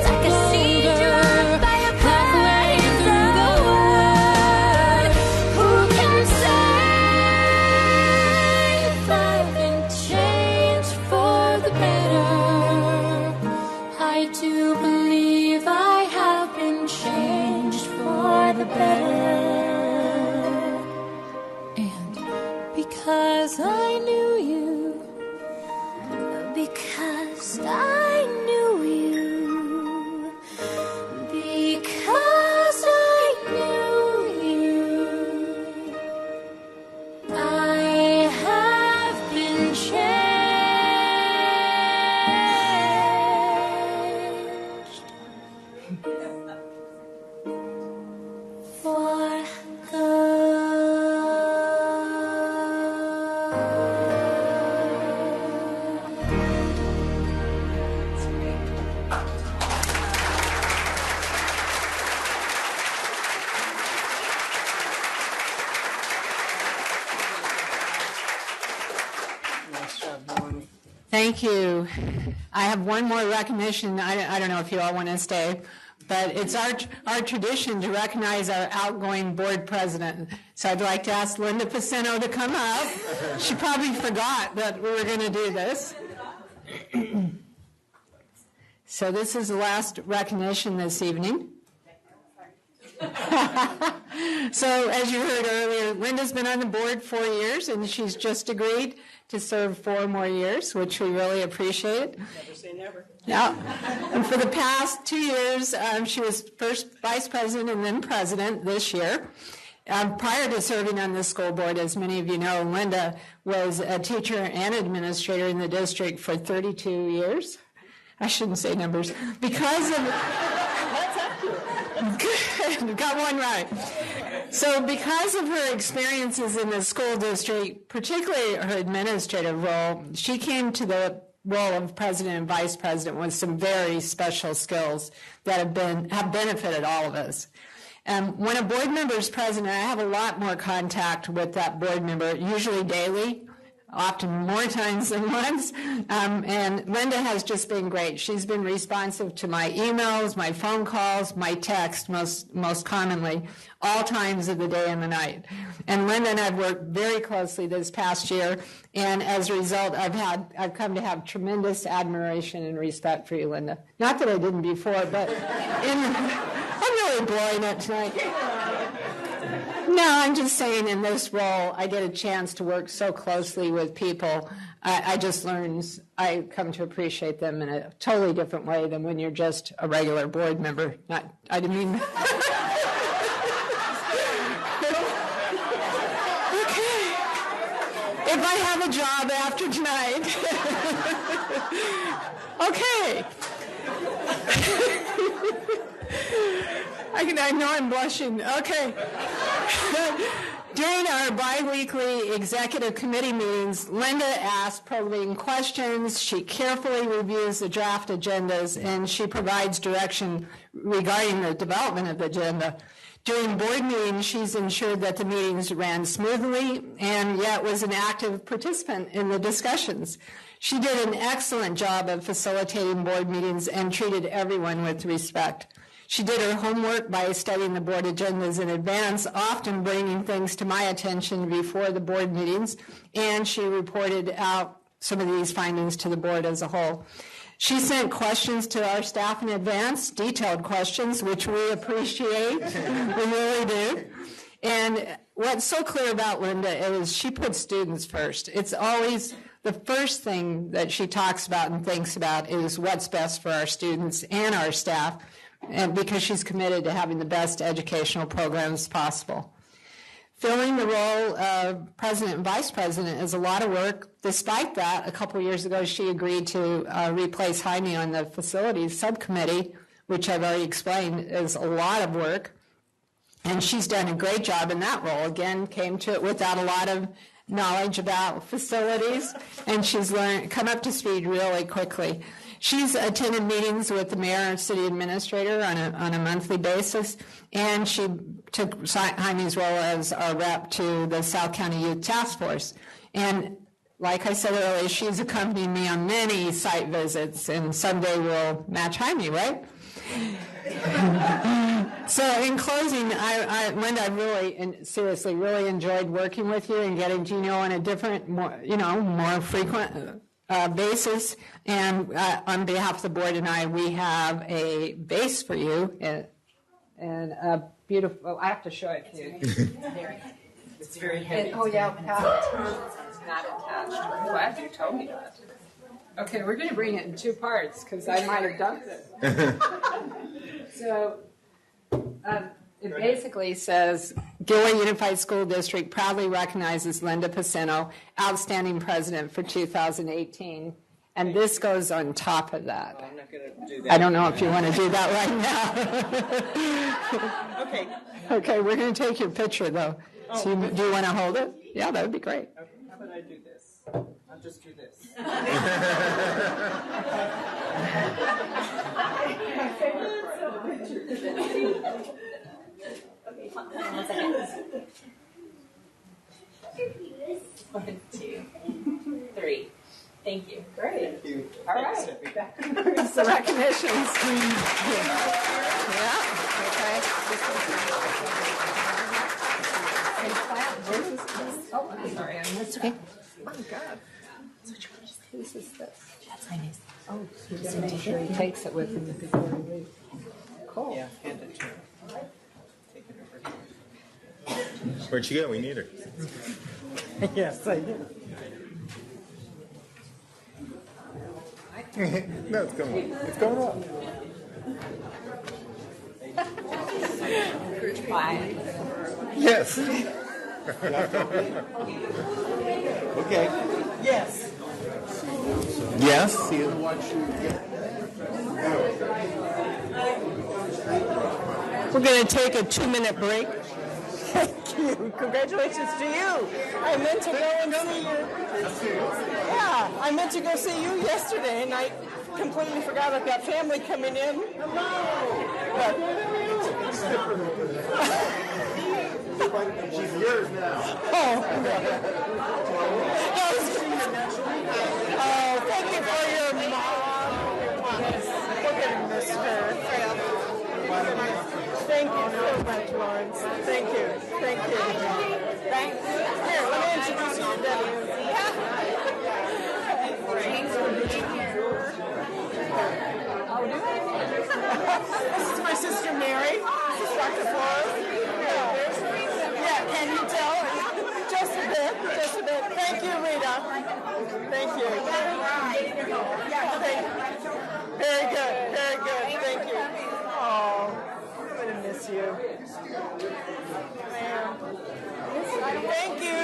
For
Thank you. I have one more recognition. I don't know if you all want to stay, but it's our tradition to recognize our outgoing board president. So I'd like to ask Linda Pacino to come up. She probably forgot that we were going to do this. So this is the last recognition this evening. So as you heard earlier, Linda's been on the board 4 years, and she's just agreed to serve 4 more years, which we really appreciate.
Never say never.
Yeah. And for the past 2 years, she was first vice president and then president this year. Prior to serving on the school board, as many of you know, Linda was a teacher and administrator in the district for 32 years. I shouldn't say numbers. Because of... Good, got one right. So because of her experiences in the school district, particularly her administrative role, she came to the role of president and vice president with some very special skills that have benefited all of us. When a board member is president, I have a lot more contact with that board member, usually daily, often more times than once. And Linda has just been great. She's been responsive to my emails, my phone calls, my text most commonly, all times of the day and the night. And Linda and I've worked very closely this past year, and as a result, I've come to have tremendous admiration and respect for you, Linda. Not that I didn't before, but I'm really blowing it tonight. No, I'm just saying in this role, I get a chance to work so closely with people. I just learned, I come to appreciate them in a totally different way than when you're just a regular board member. I didn't mean... Okay. If I have a job after tonight. Okay. I know I'm blushing. Okay. During our bi-weekly executive committee meetings, Linda asks probing questions, she carefully reviews the draft agendas, and she provides direction regarding the development of the agenda. During board meetings, she's ensured that the meetings ran smoothly and yet was an active participant in the discussions. She did an excellent job of facilitating board meetings and treated everyone with respect. She did her homework by studying the board agendas in advance, often bringing things to my attention before the board meetings, and she reported out some of these findings to the board as a whole. She sent questions to our staff in advance, detailed questions, which we appreciate. We really do. And what's so clear about Linda is she puts students first. It's always the first thing that she talks about and thinks about is what's best for our students and our staff, and because she's committed to having the best educational programs possible. Filling the role of president and vice president is a lot of work. Despite that, a couple of years ago, she agreed to replace Jaime on the facilities subcommittee, which I've already explained is a lot of work. And she's done a great job in that role. Again, came to it without a lot of knowledge about facilities, and she's come up to speed really quickly. She's attended meetings with the mayor and city administrator on a monthly basis, and she took Jaime's role as our rep to the South County Youth Task Force. And like I said earlier, she's accompanied me on many site visits, and someday we'll match Jaime, right? So in closing, Linda, I really and seriously really enjoyed working with you and getting to know on a different, more frequent basis. And on behalf of the board and we have a vase for you and a beautiful. I have to show it to you.
It's very heavy.
It's not attached. Well, after you told me that. Okay, we're going to bring it in 2 parts because I might have dumped it. So it basically says, Gilroy Unified School District proudly recognizes Linda Pacino, outstanding president for 2018. And this goes on top of that.
I'm not going to do that.
I don't know if you want to do that right now.
Okay.
Okay, we're going to take your picture, though. So do you want to hold it? Yeah, that would be great.
Okay, how about I do this? I'll just do this.
Okay, hold on 1 second. 1, 2, 3. Thank you. Great.
Thank you.
All right. It's the recognition screen. Yeah, okay. Oh, I'm sorry, I missed it. Oh, God. This is this.
That's my news.
Oh, he's going to make sure he takes it with him before he leaves. Cool.
Yeah, hand it to her. Take it over here.
Where'd she go? We need her.
Yes, I do.
No, it's going up. It's going up. Yes. Okay.
Yes.
Yes.
We're going to take a 2-minute break. Thank you. Congratulations to you. I meant to go and see you. Yeah, I meant to go see you yesterday, and I completely forgot I've got family coming in. Hello.
She's yours now.
Oh, thank you for your mom. We're going to miss her. Thank you so much, Lawrence. Thank you. Thank you. Thanks. Here, let me introduce you to Debbie. This is my sister Mary. This is Dr. Flores. Yeah, can you tell? Just a bit. Just a bit. Thank you, Rita. Thank you. Very good. Very good. Thank you. Oh, I'm going to miss you. Thank you.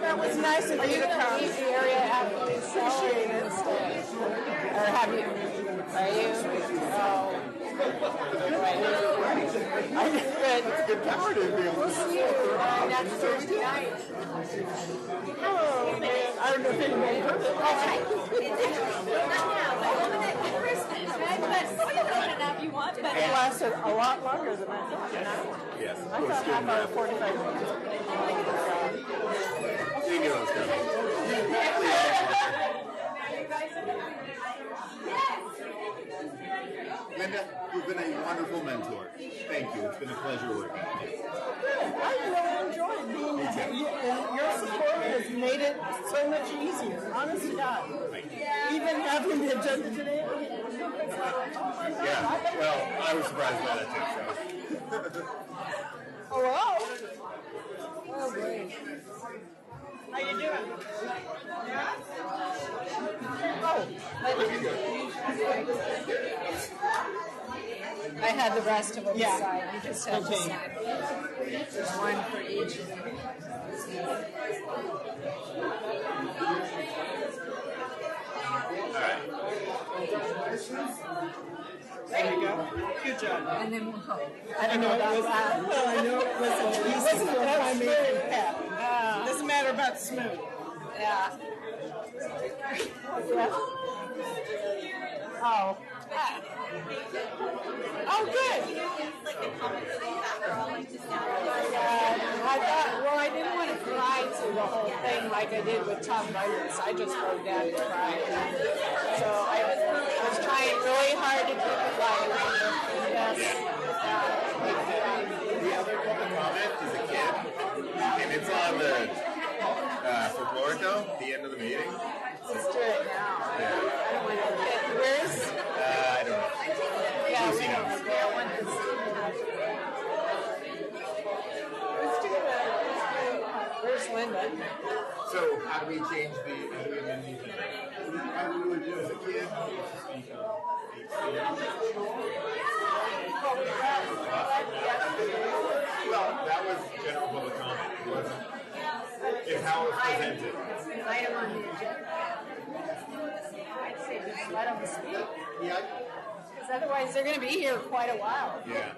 That was nice of you to come. Appreciate it.
Or have you? Are you? Oh.
Good power to be able
We'll see you next Thursday night.
Oh, man. I don't know if anybody heard it.
Not now, but Christmas, right? But you want, but
It lasted a lot longer than I thought.
Yes.
I thought half hour, 45 minutes.
You knew I was coming. Linda, you've been a wonderful mentor. Thank you. It's been a pleasure working with you.
I really enjoyed being with you. Your support has made it so much easier. Honest to God. Even having the agenda today.
Yeah. Well, I was surprised by that too.
Hello. Oh, great. How you doing? Yeah? Oh.
I had the rest of them
Yeah.
aside. You just have to sign. There's one for each.
There you go. Good job.
And then we'll hope.
I don't know about that. Well, I know it wasn't easy for my making pet. Doesn't matter about smooth.
Yeah.
Oh. Oh, good.
I thought, well, I didn't want to cry through the whole thing like I did with Tom Rogers. I just broke down and cried. So I was trying really hard to keep it light. Yes.
The other public comment is a kid, and it's on the folklorico, the end of the meeting.
Let's do it now.
Yeah.
I don't want to get, where's?
I don't know.
Yeah,
Lucy knows.
I want this. Let's do it. Where's Linda?
So, how do we change the amend the agenda? How we would do as a kid? Well, that was general public comment. It wasn't. It's how it was presented.
Item on the agenda. let them speak. Because otherwise they're going to be here quite a while.
Yeah.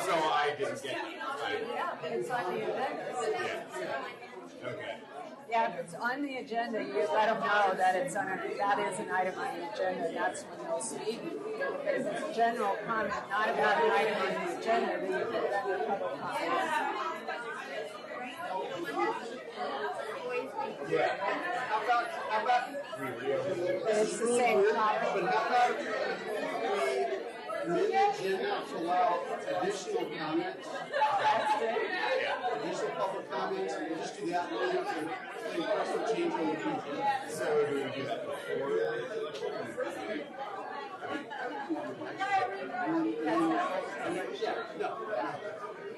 So I didn't get it.
Yeah, it's on the agenda.
Yeah. Okay.
Yeah, if it's on the agenda, you let them know that that is an item on the agenda. That's when they'll speak. But if it's a general comment, not about an item on the agenda, then you put it under public comment.
Yeah. How about
It's the same topic.
But how about amend the agenda to allow additional comments?
That's good.
Yeah. Additional public comments, and we'll just do that later to request a change on the future.
So do we do that before?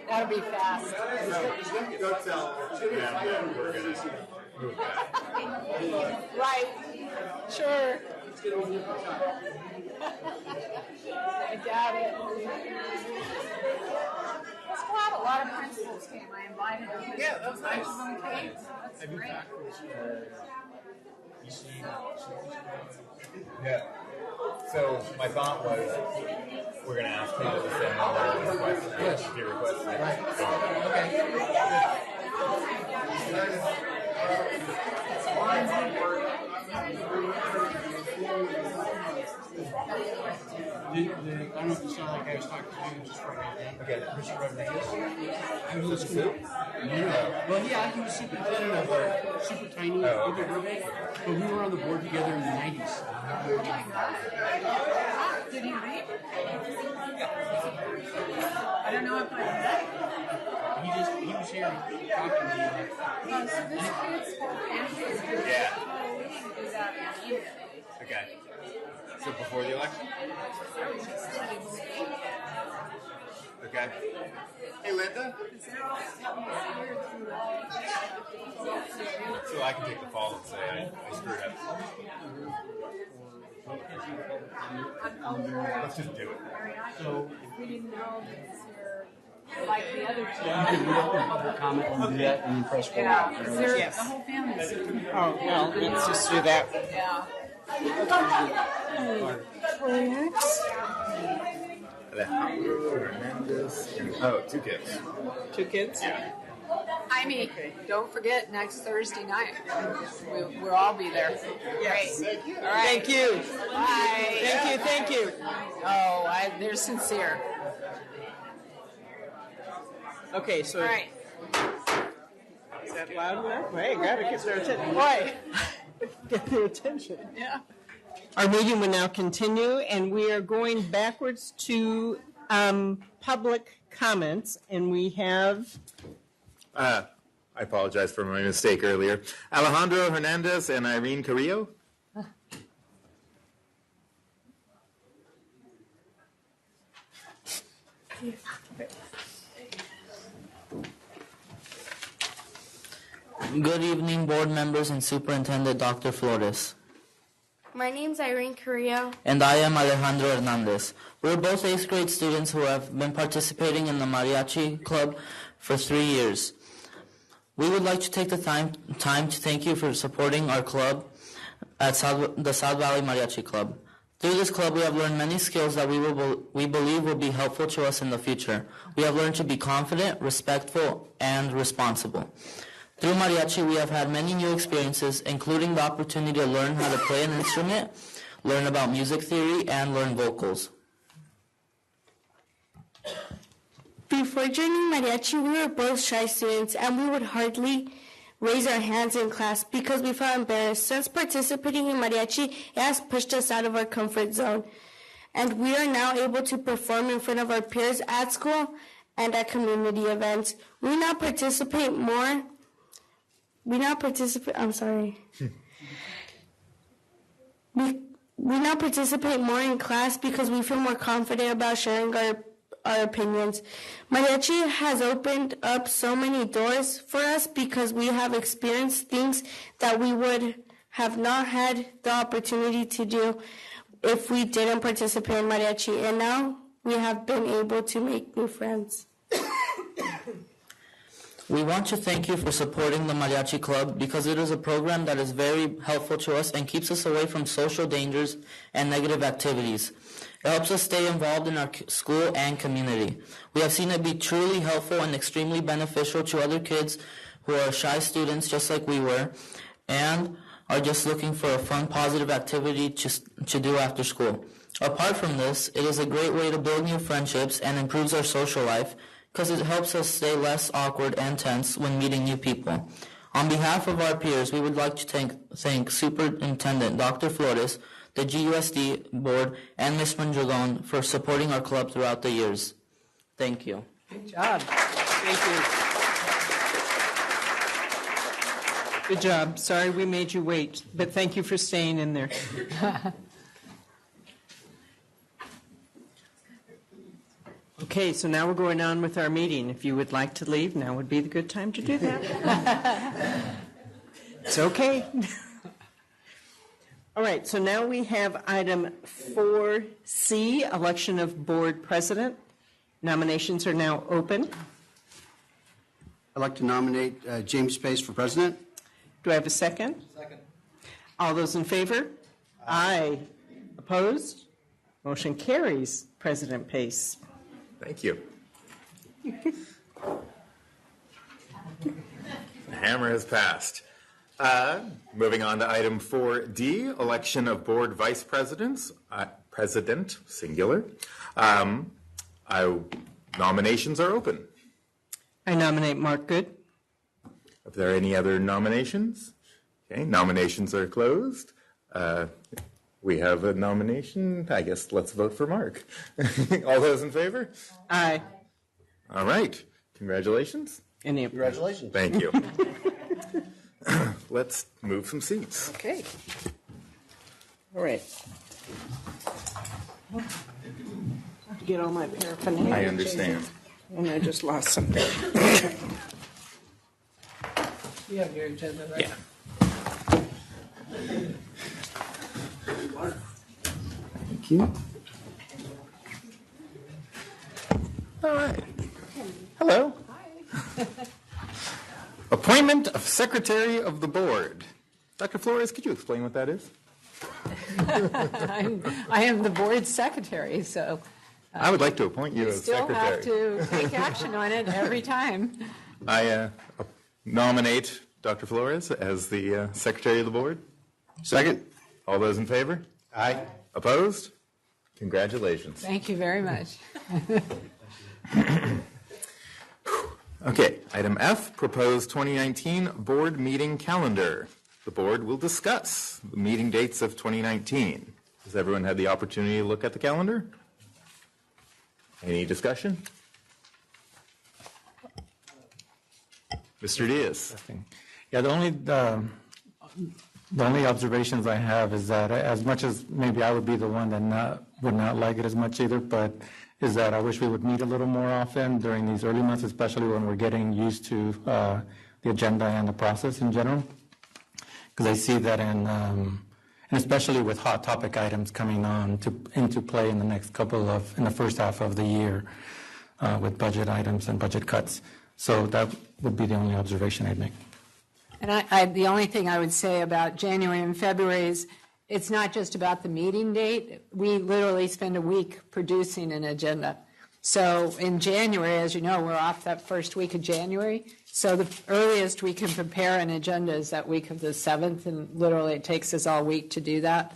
That'll be fast.
Go tell them that we're going to move that.
Right. Sure. I doubt it. That's glad a lot of principals came. I invited them.
Yeah, that was nice.
That's great.
Yeah. So my thought was we're going to ask people to send all their requests. Yes. Your requests. Right. So,
I don't know if you sound like I was talking to you just right now.
Okay.
Mr. Rodriguez. I was listening.
Soup?
Well, yeah, he was superintendent of a super tiny urban group, but we were on the board together in the 90s.
Did he read? I don't know if I read.
He was here talking to me.
Well, so this kid's
Yeah.
is out in
Okay. So before the election? Okay. Hey, Linda? So I can take the fall and say I screwed up. Let's just do it.
So
we didn't know that this year, like the other two.
you can read up on public comment and do that and press forward.
Yeah, because the
Yes.
whole family's sitting.
Oh, well, let's just do that.
Yeah.
Alejandro Hernandez. Oh, 2 kids.
2 kids?
Yeah.
I mean, don't forget next Thursday night. We'll all be there.
Yes.
Great. All right.
Thank you.
Bye.
Thank you.
Oh, they're sincere.
Okay, so
All right.
is that loud enough? Hey, gotta get their attention. Boy, get their attention.
Yeah.
Our meeting will now continue, and we are going backwards to public comments, and we have.
I apologize for my mistake earlier. Alejandro Hernandez and Irene Carrillo.
Good evening, board members and Superintendent Dr. Flores.
My name's Irene Carrillo.
And I am Alejandro Hernandez. We're both 8th grade students who have been participating in the Mariachi Club for 3 years. We would like to take the time to thank you for supporting our club at the South Valley Mariachi Club. Through this club, we have learned many skills that we believe will be helpful to us in the future. We have learned to be confident, respectful, and responsible. Through mariachi, we have had many new experiences, including the opportunity to learn how to play an instrument, learn about music theory, and learn vocals.
Before joining mariachi, we were both shy students, and we would hardly raise our hands in class because we felt embarrassed. Since participating in mariachi, it has pushed us out of our comfort zone, and we are now able to perform in front of our peers at school and at community events. We now participate more. We now participate more in class because we feel more confident about sharing our opinions. Mariachi has opened up so many doors for us because we have experienced things that we would have not had the opportunity to do if we didn't participate in mariachi. And now we have been able to make new friends.
We want to thank you for supporting the Mariachi Club because it is a program that is very helpful to us and keeps us away from social dangers and negative activities. It helps us stay involved in our school and community. We have seen it be truly helpful and extremely beneficial to other kids who are shy students just like we were and are just looking for a fun, positive activity to do after school. Apart from this, it is a great way to build new friendships and improves our social life because it helps us stay less awkward and tense when meeting new people. On behalf of our peers, we would like to thank Superintendent Dr. Flores, the GUSD board, and Ms. Mondragon for supporting our club throughout the years. Thank you.
Good job.
Thank you. Good job. Sorry we made you wait, but thank you for staying in there. Okay, so now we're going on with our meeting. If you would like to leave, now would be the good time to do that. It's okay. All right, so now we have item 4C, election of board president. Nominations are now open.
I'd like to nominate James Pace for president.
Do I have a second?
Second.
All those in favor? Aye. Opposed? Motion carries. President Pace.
Thank you. The hammer has passed. Moving on to item 4D, election of board vice presidents, president, singular. Nominations are open.
I nominate Mark Good.
Are there any other nominations? Okay, nominations are closed. We have a nomination. I guess let's vote for Mark. All those in favor?
Aye.
All right. Congratulations.
Congratulations.
Thank you. Let's move some seats.
Okay. All right. I have to get all my paraphernalia.
I understand.
And I just lost something.
You have your agenda, right?
Yeah. Thank you. All right. Hello. Hi. Appointment of Secretary of the Board. Dr. Flores, could you explain what that is?
I am the board secretary, so
I would like to appoint you as
still
secretary.
have to take action on it every time.
I nominate Dr. Flores as the Secretary of the Board.
Second.
All those in favor?
Aye.
Opposed? Congratulations.
Thank you very much.
Okay, item F, proposed 2019 board meeting calendar. The board will discuss the meeting dates of 2019. Has everyone had the opportunity to look at the calendar? Any discussion? Mr. Diaz.
Yeah, the only observations I have is that as much as maybe I would be the one that would not like it as much either, but is that I wish we would meet a little more often during these early months, especially when we're getting used to the agenda and the process in general. Because I see that and especially with hot topic items coming on into play in the first half of the year with budget items and budget cuts. So that would be the only observation I'd make.
And the only thing I would say about January and February is it's not just about the meeting date. We literally spend a week producing an agenda. So in January, as you know, we're off that first week of January. So the earliest we can prepare an agenda is that week of the 7th, and literally it takes us all week to do that.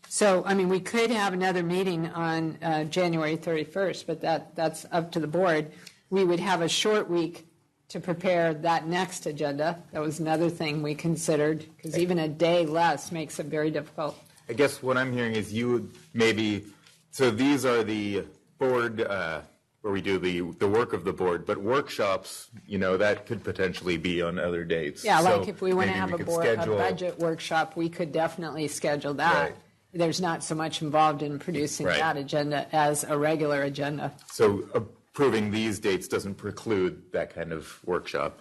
So, I mean, we could have another meeting on January 31st, but that's up to the board. We would have a short week to prepare that next agenda. That was another thing we considered, because even a day less makes it very difficult.
I guess what I'm hearing is you would maybe, so these are the board, where we do the work of the board, but workshops, that could potentially be on other dates.
Yeah,
So
like if we want to
maybe
have
we
a
could
budget workshop, we could definitely schedule that.
Right.
There's not so much involved in producing
Right.
that agenda as a regular agenda.
So approving these dates doesn't preclude that kind of workshop.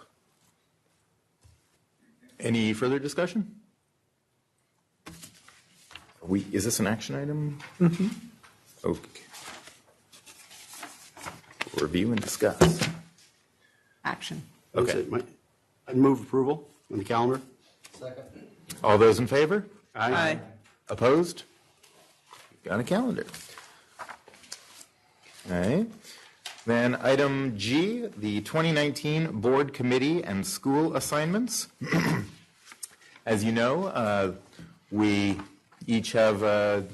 Any further discussion? Is this an action item?
Mm-hmm.
Okay. Review and discuss.
Action.
Okay.
I'd move approval on the calendar.
Second. All those in favor?
Aye.
Opposed? Got a calendar. All right. Then item G, the 2019 Board Committee and School Assignments. As you know, we each have an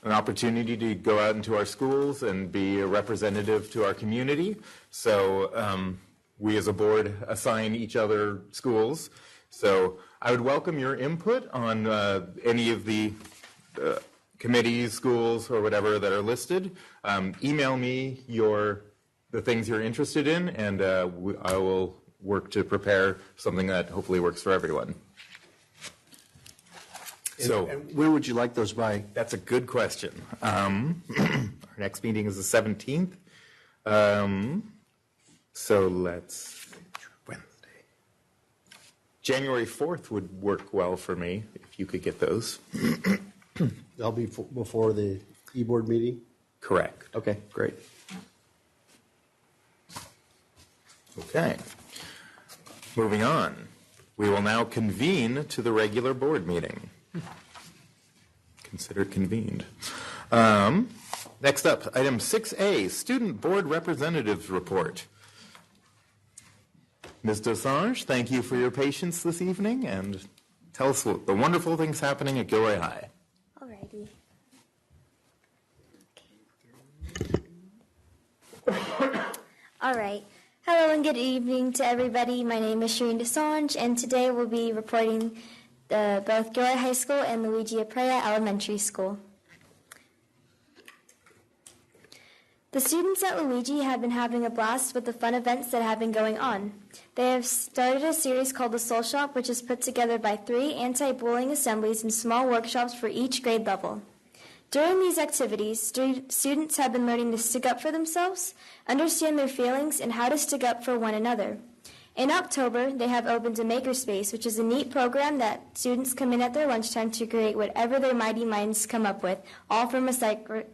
opportunity to go out into our schools and be a representative to our community. So we as a board assign each other schools. So I would welcome your input on any of the committees, schools, or whatever that are listed. Email me the things you're interested in, and I will work to prepare something that hopefully works for everyone. So,
and when would you like those by?
That's a good question. Our next meeting is the 17th. So let's Wednesday. January 4th would work well for me if you could get those.
That'll be before the e-board meeting?
Correct.
Okay, great.
Okay. Moving on. We will now convene to the regular board meeting. Considered convened. Next up, item 6A, Student Board Representatives Report. Ms. Dosange, thank you for your patience this evening, and tell us what the wonderful things happening at Gilroy High.
Alrighty. All right. Hello and good evening to everybody. My name is Shireen Dosange, and today we'll be reporting both Gilroy High School and Luigi Aprea Elementary School. The students at Luigi have been having a blast with the fun events that have been going on. They have started a series called the Soul Shop, which is put together by 3 anti-bullying assemblies and small workshops for each grade level. During these activities, students have been learning to stick up for themselves, understand their feelings, and how to stick up for one another. In October, they have opened a makerspace, which is a neat program that students come in at their lunchtime to create whatever their mighty minds come up with, all from recycled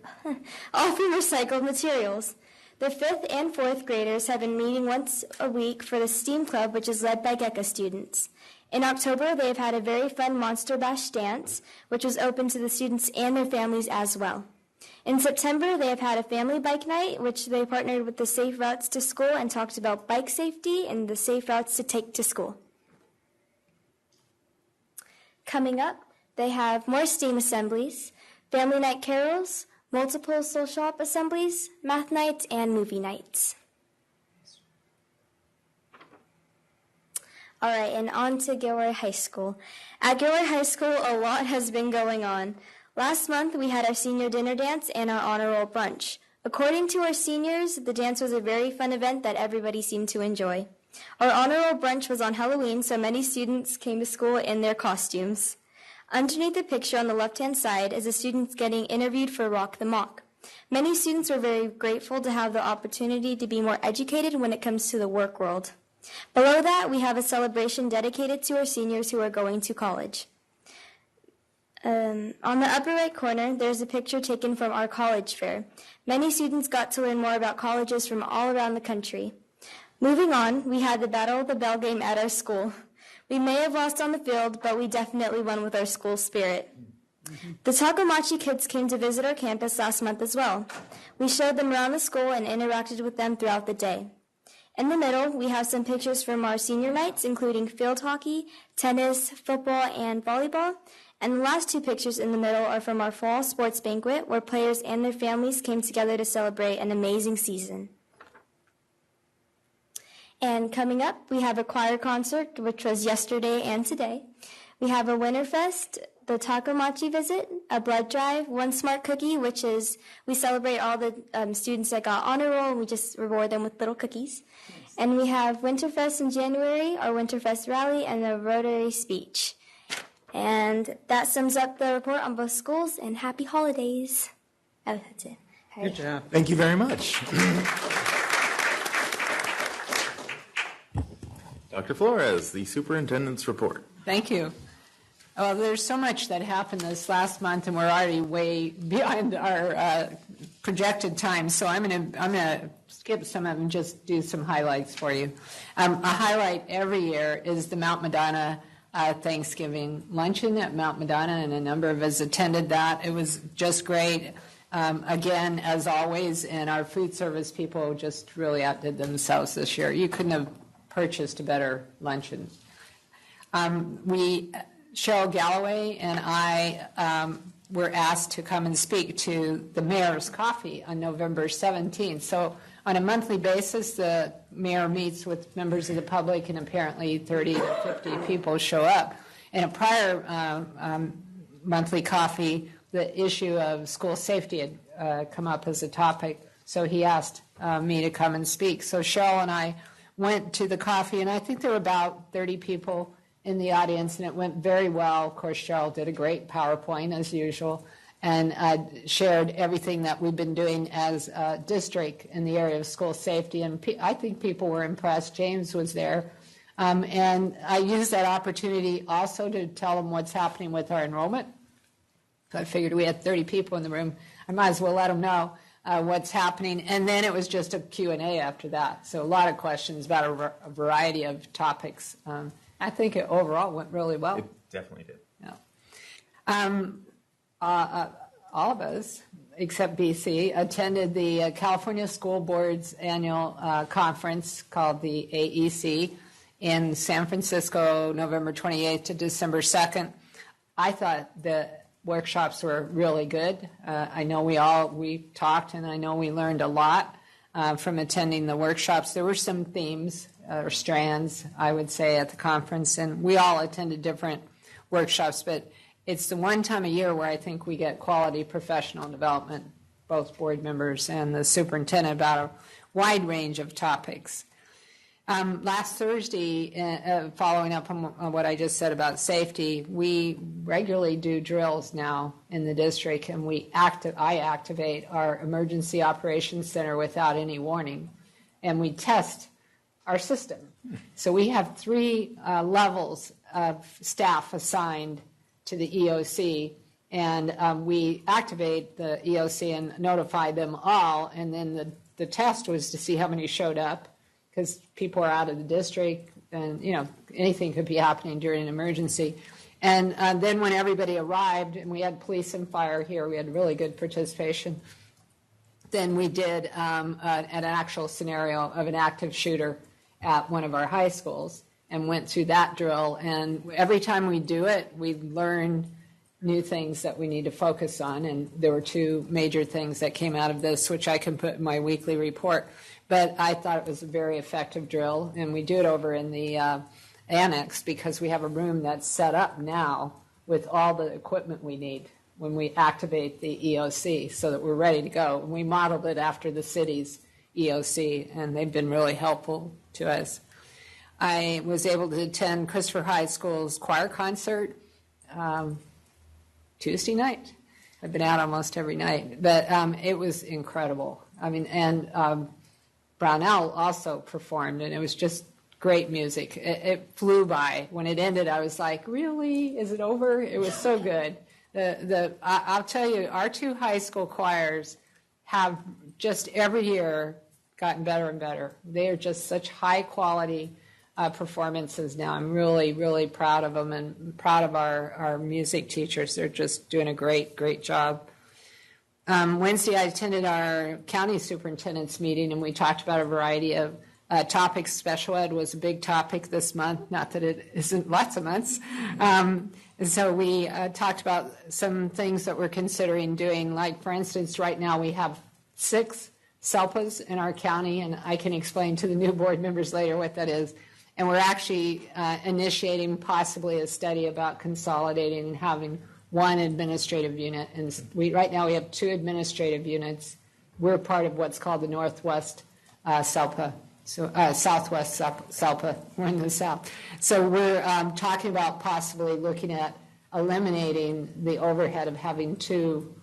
materials. The 5th and 4th graders have been meeting once a week for the STEAM Club, which is led by GECA students. In October, they have had a very fun Monster Bash dance, which was open to the students and their families as well. In September, they have had a family bike night, which they partnered with the Safe Routes to School and talked about bike safety and the safe routes to take to school. Coming up, they have more STEAM assemblies, family night carols, multiple soul shop assemblies, math nights, and movie nights. All right, and on to Gilroy High School. At Gilroy High School, a lot has been going on. Last month, we had our senior dinner dance and our honor roll brunch. According to our seniors, the dance was a very fun event that everybody seemed to enjoy. Our honor roll brunch was on Halloween, so many students came to school in their costumes. Underneath the picture on the left-hand side is the students getting interviewed for Rock the Mock. Many students were very grateful to have the opportunity to be more educated when it comes to the work world. Below that, we have a celebration dedicated to our seniors who are going to college. On the upper right corner, there's a picture taken from our college fair. Many students got to learn more about colleges from all around the country. Moving on, we had the Battle of the Bell game at our school. We may have lost on the field, but we definitely won with our school spirit. The Takomachi kids came to visit our campus last month as well. We showed them around the school and interacted with them throughout the day. In the middle, we have some pictures from our senior nights, including field hockey, tennis, football, and volleyball. And the last 2 pictures in the middle are from our fall sports banquet, where players and their families came together to celebrate an amazing season. And coming up, we have a choir concert, which was yesterday and today. We have a Winterfest, the Takomachi visit, a blood drive, one smart cookie, which is we celebrate all the students that got honor roll, and we just reward them with little cookies. And we have Winterfest in January, our Winterfest rally, and the Rotary speech. And that sums up the report on both schools, and happy holidays. Oh, that's it. All right.
Good job. Thank you very much. Dr. Flores, the superintendent's report.
Thank you. Well, there's so much that happened this last month, and we're already way behind our projected time. So I'm gonna skip some of them and just do some highlights for you. A highlight every year is the Mount Madonna Thanksgiving luncheon at Mount Madonna, and a number of us attended that. It was just great. Again, as always, and our food service people just really outdid themselves this year. You couldn't have purchased a better luncheon. Cheryl Galloway and I were asked to come and speak to the mayor's coffee on November 17th. So on a monthly basis, the mayor meets with members of the public, and apparently 30 to 50 people show up. In a prior monthly coffee, the issue of school safety had come up as a topic, so he asked me to come and speak. So Cheryl and I went to the coffee, and I think there were about 30 people in the audience, and it went very well. Of course, Cheryl did a great PowerPoint, as usual, and shared everything that we've been doing as a district in the area of school safety, and I think people were impressed. James was there, and I used that opportunity also to tell them what's happening with our enrollment. So I figured we had 30 people in the room. I might as well let them know what's happening. And then it was just a Q&A after that. So a lot of questions about a variety of topics. I think it overall went really well.
It definitely did.
Yeah. All of us, except BC, attended the California School Board's annual conference called the AEC in San Francisco, November 28th to December 2nd. I thought the workshops were really good. I know we talked, and I know we learned a lot from attending the workshops. There were some themes or strands, I would say, at the conference, and we all attended different workshops, but it's the one time a year where I think we get quality professional development, both board members and the superintendent, about a wide range of topics. Last Thursday, following up on what I just said about safety, we regularly do drills now in the district, and I activate our Emergency Operations Center without any warning, and we test our system. So we have 3 levels of staff assigned to the EOC, and we activate the EOC and notify them all, and then the test was to see how many showed up, because people are out of the district, and anything could be happening during an emergency. And then when everybody arrived, and we had police and fire here, we had really good participation. Then we did an actual scenario of an active shooter at one of our high schools, and went through that drill. And every time we do it, we learn new things that we need to focus on. And there were 2 major things that came out of this, which I can put in my weekly report. But I thought it was a very effective drill, and we do it over in the annex because we have a room that's set up now with all the equipment we need when we activate the EOC so that we're ready to go. And we modeled it after the city's EOC, and they've been really helpful to us. I was able to attend Christopher High School's choir concert Tuesday night. I've been out almost every night, but it was incredible. I mean, and Brownell also performed, and it was just great music. It flew by. When it ended, I was like, really? Is it over? It was so good. I'll tell you, our 2 high school choirs have just every year gotten better and better. They are just such high quality performances now. I'm really, really proud of them, and proud of our music teachers. They're just doing a great, great job. Wednesday, I attended our county superintendent's meeting, and we talked about a variety of topics. Special ed was a big topic this month, not that it isn't lots of months. And so we talked about some things that we're considering doing. Like, for instance, right now we have 6 SELPAs in our county, and I can explain to the new board members later what that is. And we're actually initiating possibly a study about consolidating and having 1 administrative unit. And right now we have 2 administrative units. We're part of what's called the Northwest SELPA, so Southwest SELPA. We're in the South. So we're talking about possibly looking at eliminating the overhead of having 2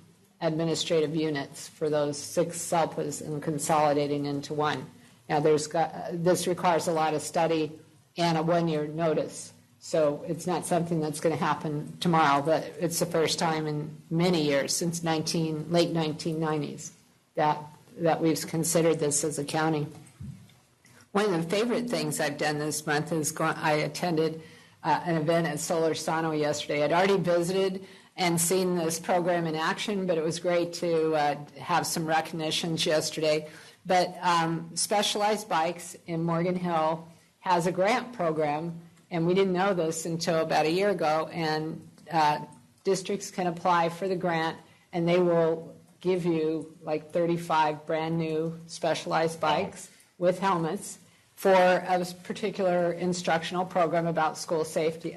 administrative units for those 6 SELPAs and consolidating into 1. Now, this requires a lot of study and a 1-year notice. So it's not something that's going to happen tomorrow, but it's the first time in many years, since late 1990s, that we've considered this as a county. One of the favorite things I've done this month is I attended an event at Solar Sano yesterday. I'd already visited and seen this program in action, but it was great to have some recognitions yesterday. But Specialized Bikes in Morgan Hill has a grant program, and we didn't know this until about a year ago, and districts can apply for the grant, and they will give you like 35 brand new Specialized bikes with helmets for a particular instructional program about safety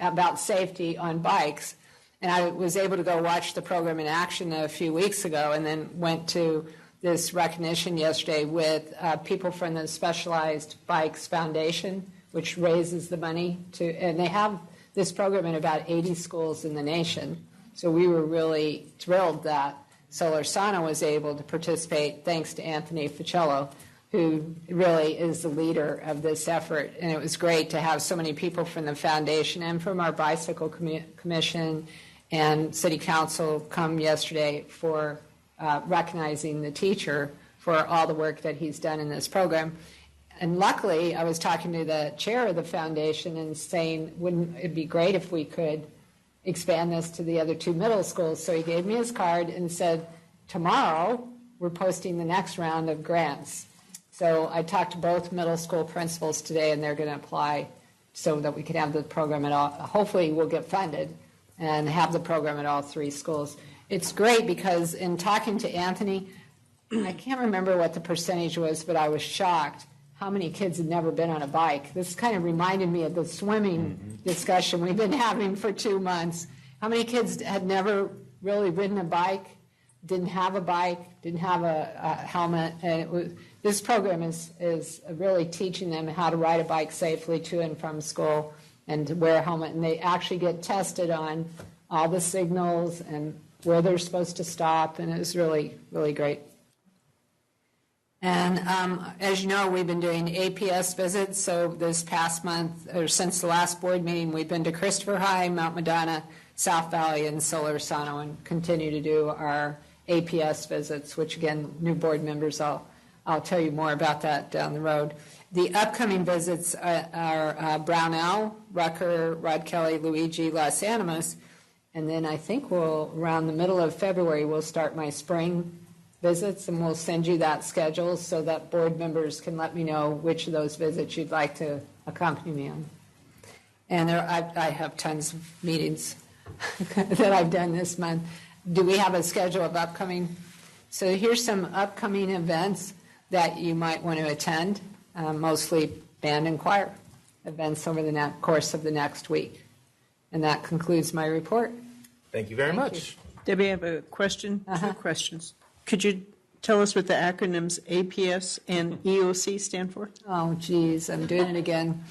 on bikes. And I was able to go watch the program in action a few weeks ago, and then went to this recognition yesterday with people from the Specialized Bikes Foundation, which raises the money and they have this program in about 80 schools in the nation. So we were really thrilled that Solar Sano was able to participate, thanks to Anthony Ficello, who really is the leader of this effort. And it was great to have so many people from the foundation and from our bicycle commission and city council come yesterday for recognizing the teacher for all the work that he's done in this program. And luckily, I was talking to the chair of the foundation and saying, wouldn't it be great if we could expand this to the other two middle schools? So he gave me his card and said, tomorrow we're posting the next round of grants. So I talked to both middle school principals today, and they're going to apply so that we can have the program at all. Hopefully we'll get funded and have the program at all three schools. It's great because in talking to Anthony, I can't remember what the percentage was, but I was shocked how many kids had never been on a bike. This kind of reminded me of the swimming discussion we've been having for 2 months. How many kids had never really ridden a bike, didn't have a bike, didn't have a helmet, and this program is really teaching them how to ride a bike safely to and from school and to wear a helmet, and they actually get tested on all the signals and where they're supposed to stop, and it was really, really great. And as you know, we've been doing APS visits, so this past month, or since the last board meeting, we've been to Christopher High, Mount Madonna, South Valley, and Solar Sano, and continue to do our APS visits, which again, new board members, I'll tell you more about that down the road. The upcoming visits are Brownell, Rucker, Rod Kelly, Luigi, Los Animas, and then I think around the middle of February, we'll start my spring visits, and we'll send you that schedule so that board members can let me know which of those visits you'd like to accompany me on. And I have tons of meetings that I've done this month. Do we have a schedule of upcoming? So here's some upcoming events that you might want to attend, mostly band and choir events over the course of the next week. And that concludes my report.
Thank you very much.
Debbie, I have a question, 2 questions. Could you tell us what the acronyms APS and EOC stand for?
Oh, geez, I'm doing it again.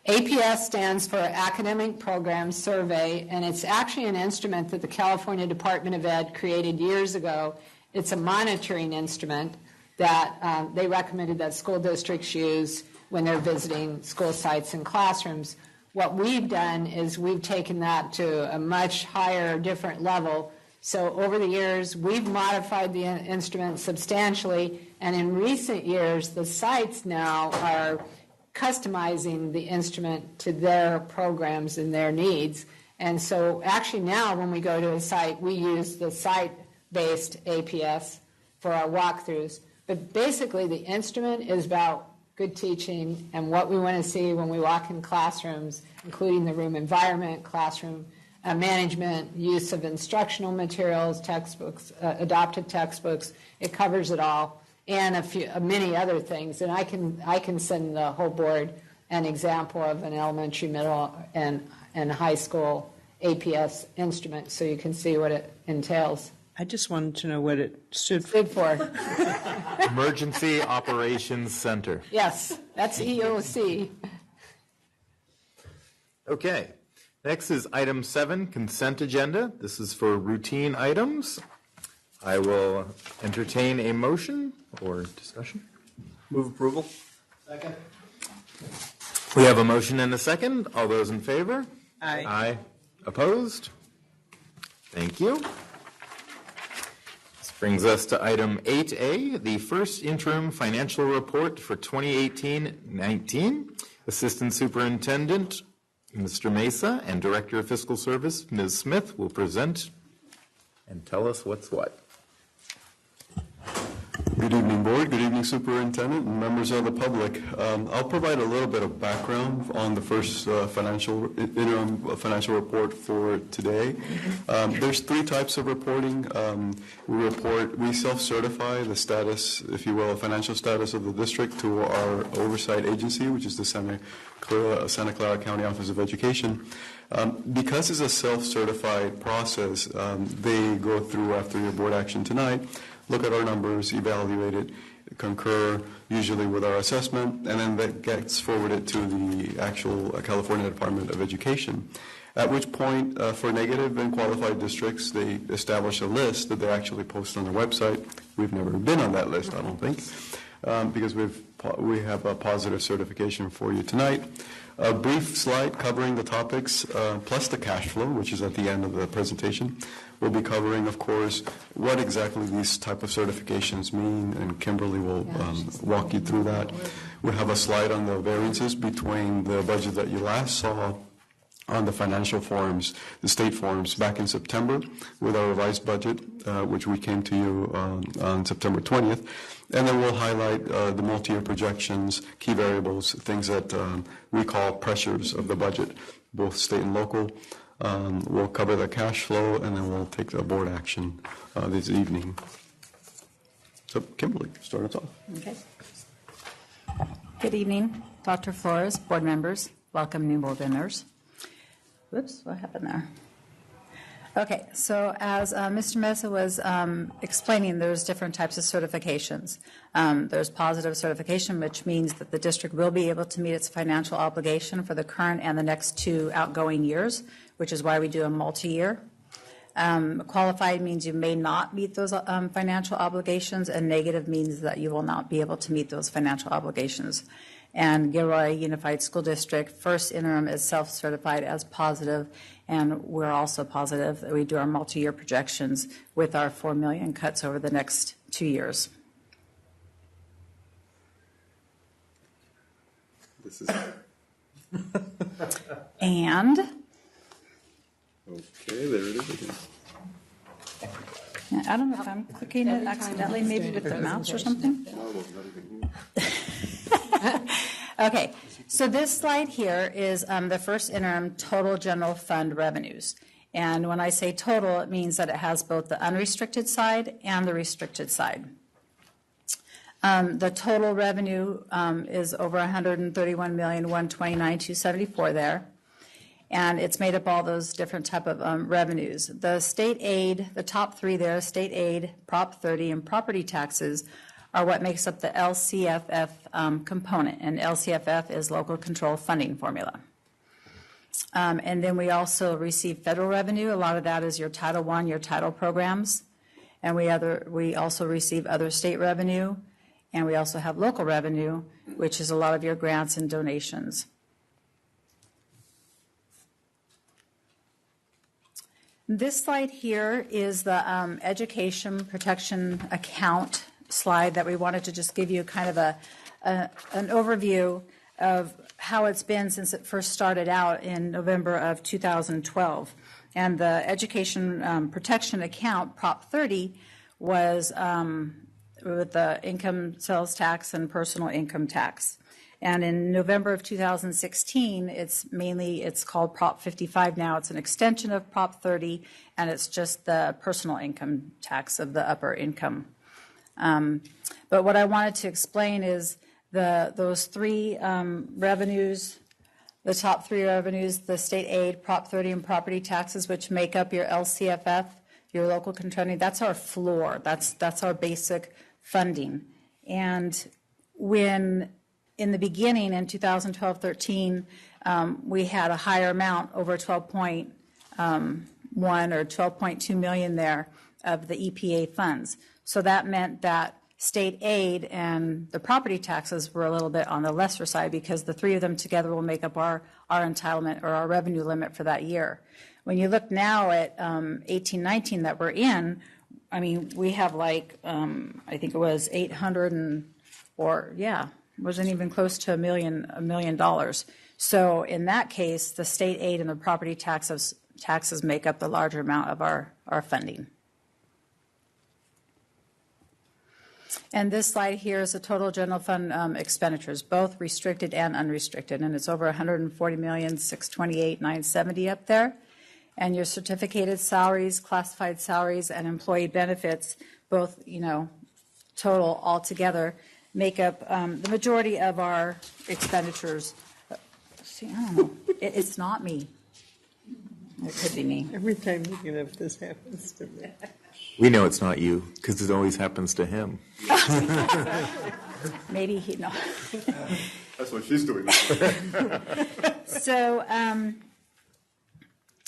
APS stands for Academic Program Survey, and it's actually an instrument that the California Department of Ed created years ago. It's a monitoring instrument that they recommended that school districts use when they're visiting school sites and classrooms. What we've done is we've taken that to a much higher, different level. So over the years, we've modified the instrument substantially, and in recent years, the sites now are customizing the instrument to their programs and their needs. And so actually now when we go to a site, we use the site-based APS for our walkthroughs. But basically the instrument is about good teaching and what we want to see when we walk in classrooms, including the room environment, classroom management, use of instructional materials, textbooks, adopted textbooks. It covers it all, and many other things. And I can send the whole board an example of an elementary, middle, and high school APS instrument so you can see what it entails.
I just wanted to know what it stood for.
Emergency Operations Center.
Yes, that's EOC.
Okay. Next is item 7, consent agenda. This is for routine items. I will entertain a motion or discussion.
Move approval. Second.
We have a motion and a second. All those in favor?
Aye.
Aye. Opposed? Thank you. This brings us to item 8A, the first interim financial report for 2018-19. Assistant Superintendent, Mr. Mesa, and Director of Fiscal Service, Ms. Smith, will present and tell us what's what.
Good evening, Board. Good evening, Superintendent and members of the public. I'll provide a little bit of background on the first interim financial report for today. There's three types of reporting. We self-certify the status, if you will, financial status of the district to our oversight agency, which is the Santa Clara County Office of Education. Because it's a self-certified process, they go through after your board action tonight, look at our numbers, evaluate it, concur usually with our assessment, and then that gets forwarded to the actual California Department of Education. At which point, for negative and qualified districts, they establish a list that they actually post on their website. We've never been on that list, I don't think, because we have a positive certification for you tonight. A brief slide covering the topics, plus the cash flow, which is at the end of the presentation. We'll be covering, of course, what exactly these type of certifications mean, and Kimberly will walk you through that. We have a slide on the variances between the budget that you last saw on the financial forms, the state forms, back in September with our revised budget, which we came to you on September 20th. And then we'll highlight the multi-year projections, key variables, things that we call pressures of the budget, both state and local. We'll cover the cash flow, and then we'll take the board action this evening. So, Kimberly, start us off.
Okay. Good evening, Dr. Flores, board members. Welcome, new board members. Whoops, what happened there? Okay, so as Mr. Mesa was explaining, there's different types of certifications. There's positive certification, which means that the district will be able to meet its financial obligation for the current and the next 2 outgoing years, which is why we do a multi-year. Qualified means you may not meet those financial obligations, and negative means that you will not be able to meet those financial obligations. And Gilroy Unified School District first interim is self-certified as positive, and we're also positive that we do our multi-year projections with our $4 million cuts over the next 2 years.
This is
and
okay, there it is again.
I don't know if I'm clicking it accidentally, maybe with the mouse or something. Okay, so this slide here is the first interim total general fund revenues. And when I say total, it means that it has both the unrestricted side and the restricted side. The total revenue is over $131,129,274 there. And it's made up all those different type of revenues. The state aid, the top three there, state aid, Prop 30, and property taxes are what makes up the LCFF component, and LCFF is Local Control Funding Formula. And then we also receive federal revenue. A lot of that is your Title I, your title programs, and we also receive other state revenue, and we also have local revenue, which is a lot of your grants and donations. This slide here is the education protection account slide that we wanted to just give you kind of an overview of how it's been since it first started out in November of 2012. And the education protection account, Prop 30, was with the income sales tax and personal income tax. And in November of 2016, it's called Prop 55 now. It's an extension of Prop 30, and it's just the personal income tax of the upper income. But what I wanted to explain is those three revenues, the top three revenues, the state aid, Prop 30, and property taxes, which make up your LCFF, your local controlling. That's our floor. That's our basic funding. And when in the beginning, in 2012-13, we had a higher amount, over 12.1 or 12.2 million there of the EPA funds. So that meant that state aid and the property taxes were a little bit on the lesser side because the three of them together will make up our entitlement or our revenue limit for that year. When you look now at 18-19 that we're in, I mean, we have like, I think it was 800 and, or yeah, wasn't even close to $1 million. So in that case, the state aid and the property taxes make up the larger amount of our funding. And this slide here is the total general fund expenditures, both restricted and unrestricted, and it's over $140,628,970 up there. And your certificated salaries, classified salaries, and employee benefits, both, total altogether, make up the majority of our expenditures. See, I don't know. It's not me. It could be me.
Every time this happens to me.
We know it's not you because it always happens to him.
Maybe he, no.
That's what she's doing.
So,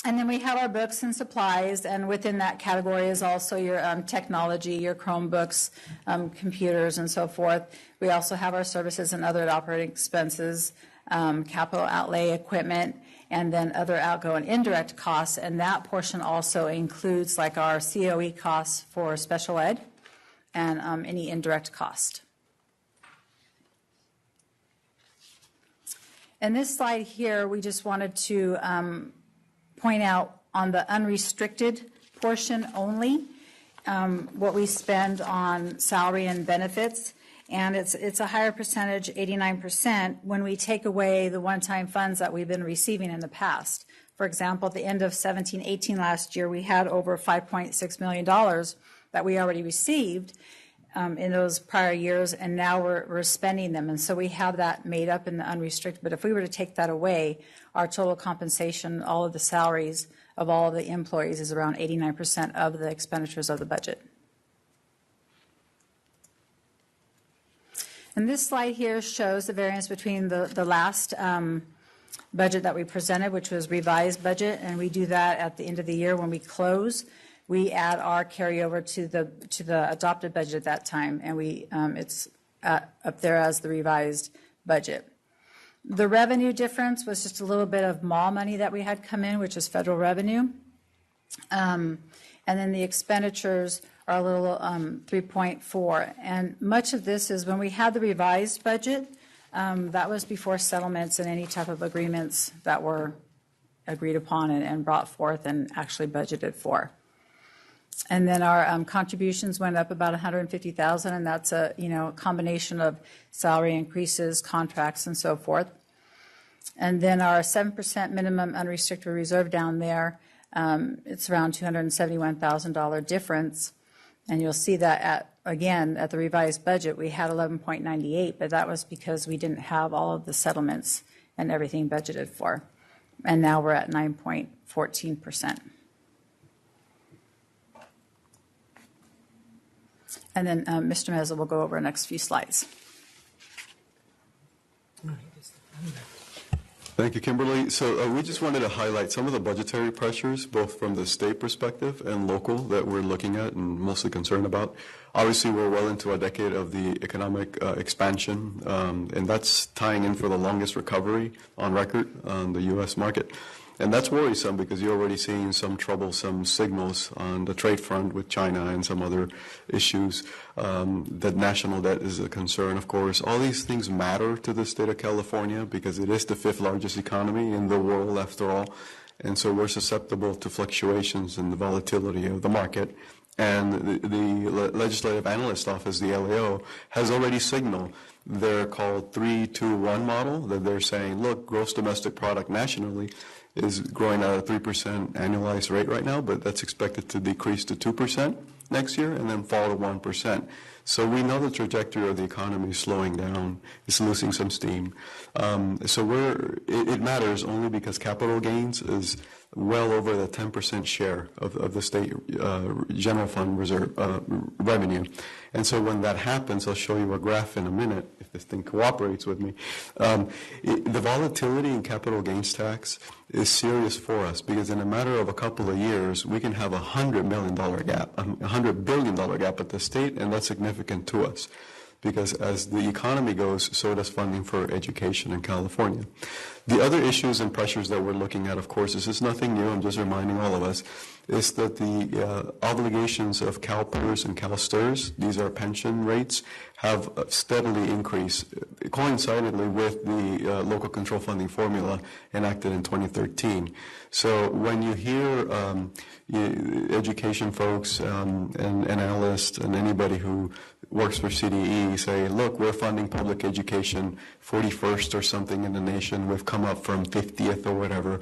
and then we have our books and supplies, and within that category is also your technology, your Chromebooks, computers, and so forth. We also have our services and other operating expenses, capital outlay equipment, and then other outgoing indirect costs, and that portion also includes like our COE costs for special ed and any indirect cost. And this slide here, we just wanted to point out on the unrestricted portion only, what we spend on salary and benefits, and it's a higher percentage, 89%, when we take away the one-time funds that we've been receiving in the past. For example, at the end of 17-18 last year, we had over $5.6 million that we already received in those prior years, and now we're spending them, and so we have that made up in the unrestricted. But if we were to take that away, our total compensation, all of the salaries of all of the employees, is around 89% of the expenditures of the budget. And this slide here shows the variance between the last budget that we presented, which was revised budget, and we do that at the end of the year when we close. We add our carryover to the adopted budget at that time, and it's up there as the revised budget. The revenue difference was just a little bit of mall money that we had come in, which is federal revenue. And then the expenditures are a little 3.4. And much of this is when we had the revised budget, that was before settlements and any type of agreements that were agreed upon and brought forth and actually budgeted for. And then our contributions went up about $150,000, and that's a combination of salary increases, contracts, and so forth. And then our 7% minimum unrestricted reserve down there, it's around $271,000 difference. And you'll see that at the revised budget, we had 11.98, but that was because we didn't have all of the settlements and everything budgeted for. And now we're at 9.14%. And then Mr. Meza will go over the next few slides.
Thank you, Kimberly. So we just wanted to highlight some of the budgetary pressures, both from the state perspective and local, that we're looking at and mostly concerned about. Obviously, we're well into a decade of the economic expansion, and that's tying in for the longest recovery on record on the U.S. market. And that's worrisome because you're already seeing some troublesome signals on the trade front with China and some other issues. That national debt is a concern, of course. All these things matter to the state of California because it is the 5th largest economy in the world, after all. And so we're susceptible to fluctuations in the volatility of the market. And the Legislative Analyst Office, the LAO, has already signaled their called 3-2-1 model, that they're saying, look, gross domestic product nationally is growing at a 3% annualized rate right now, but that's expected to decrease to 2% next year and then fall to 1%. So we know the trajectory of the economy is slowing down. It's losing some steam. So it matters only because capital gains is well over the 10% share of the state general fund reserve revenue. And so when that happens, I'll show you a graph in a minute, if this thing cooperates with me. The volatility in capital gains tax is serious for us, because in a matter of a couple of years, we can have $100 million gap, $100 billion gap at the state, and that's significant to us. Because as the economy goes, so does funding for education in California. The other issues and pressures that we're looking at, of course, this is nothing new, I'm just reminding all of us, is that the obligations of CalPERS and CalSTRS, these are pension rates, have steadily increased, coincidentally with the local control funding formula enacted in 2013. So when you hear education folks and analysts and anybody who works for CDE say, look, we're funding public education 41st or something in the nation, we've come up from 50th or whatever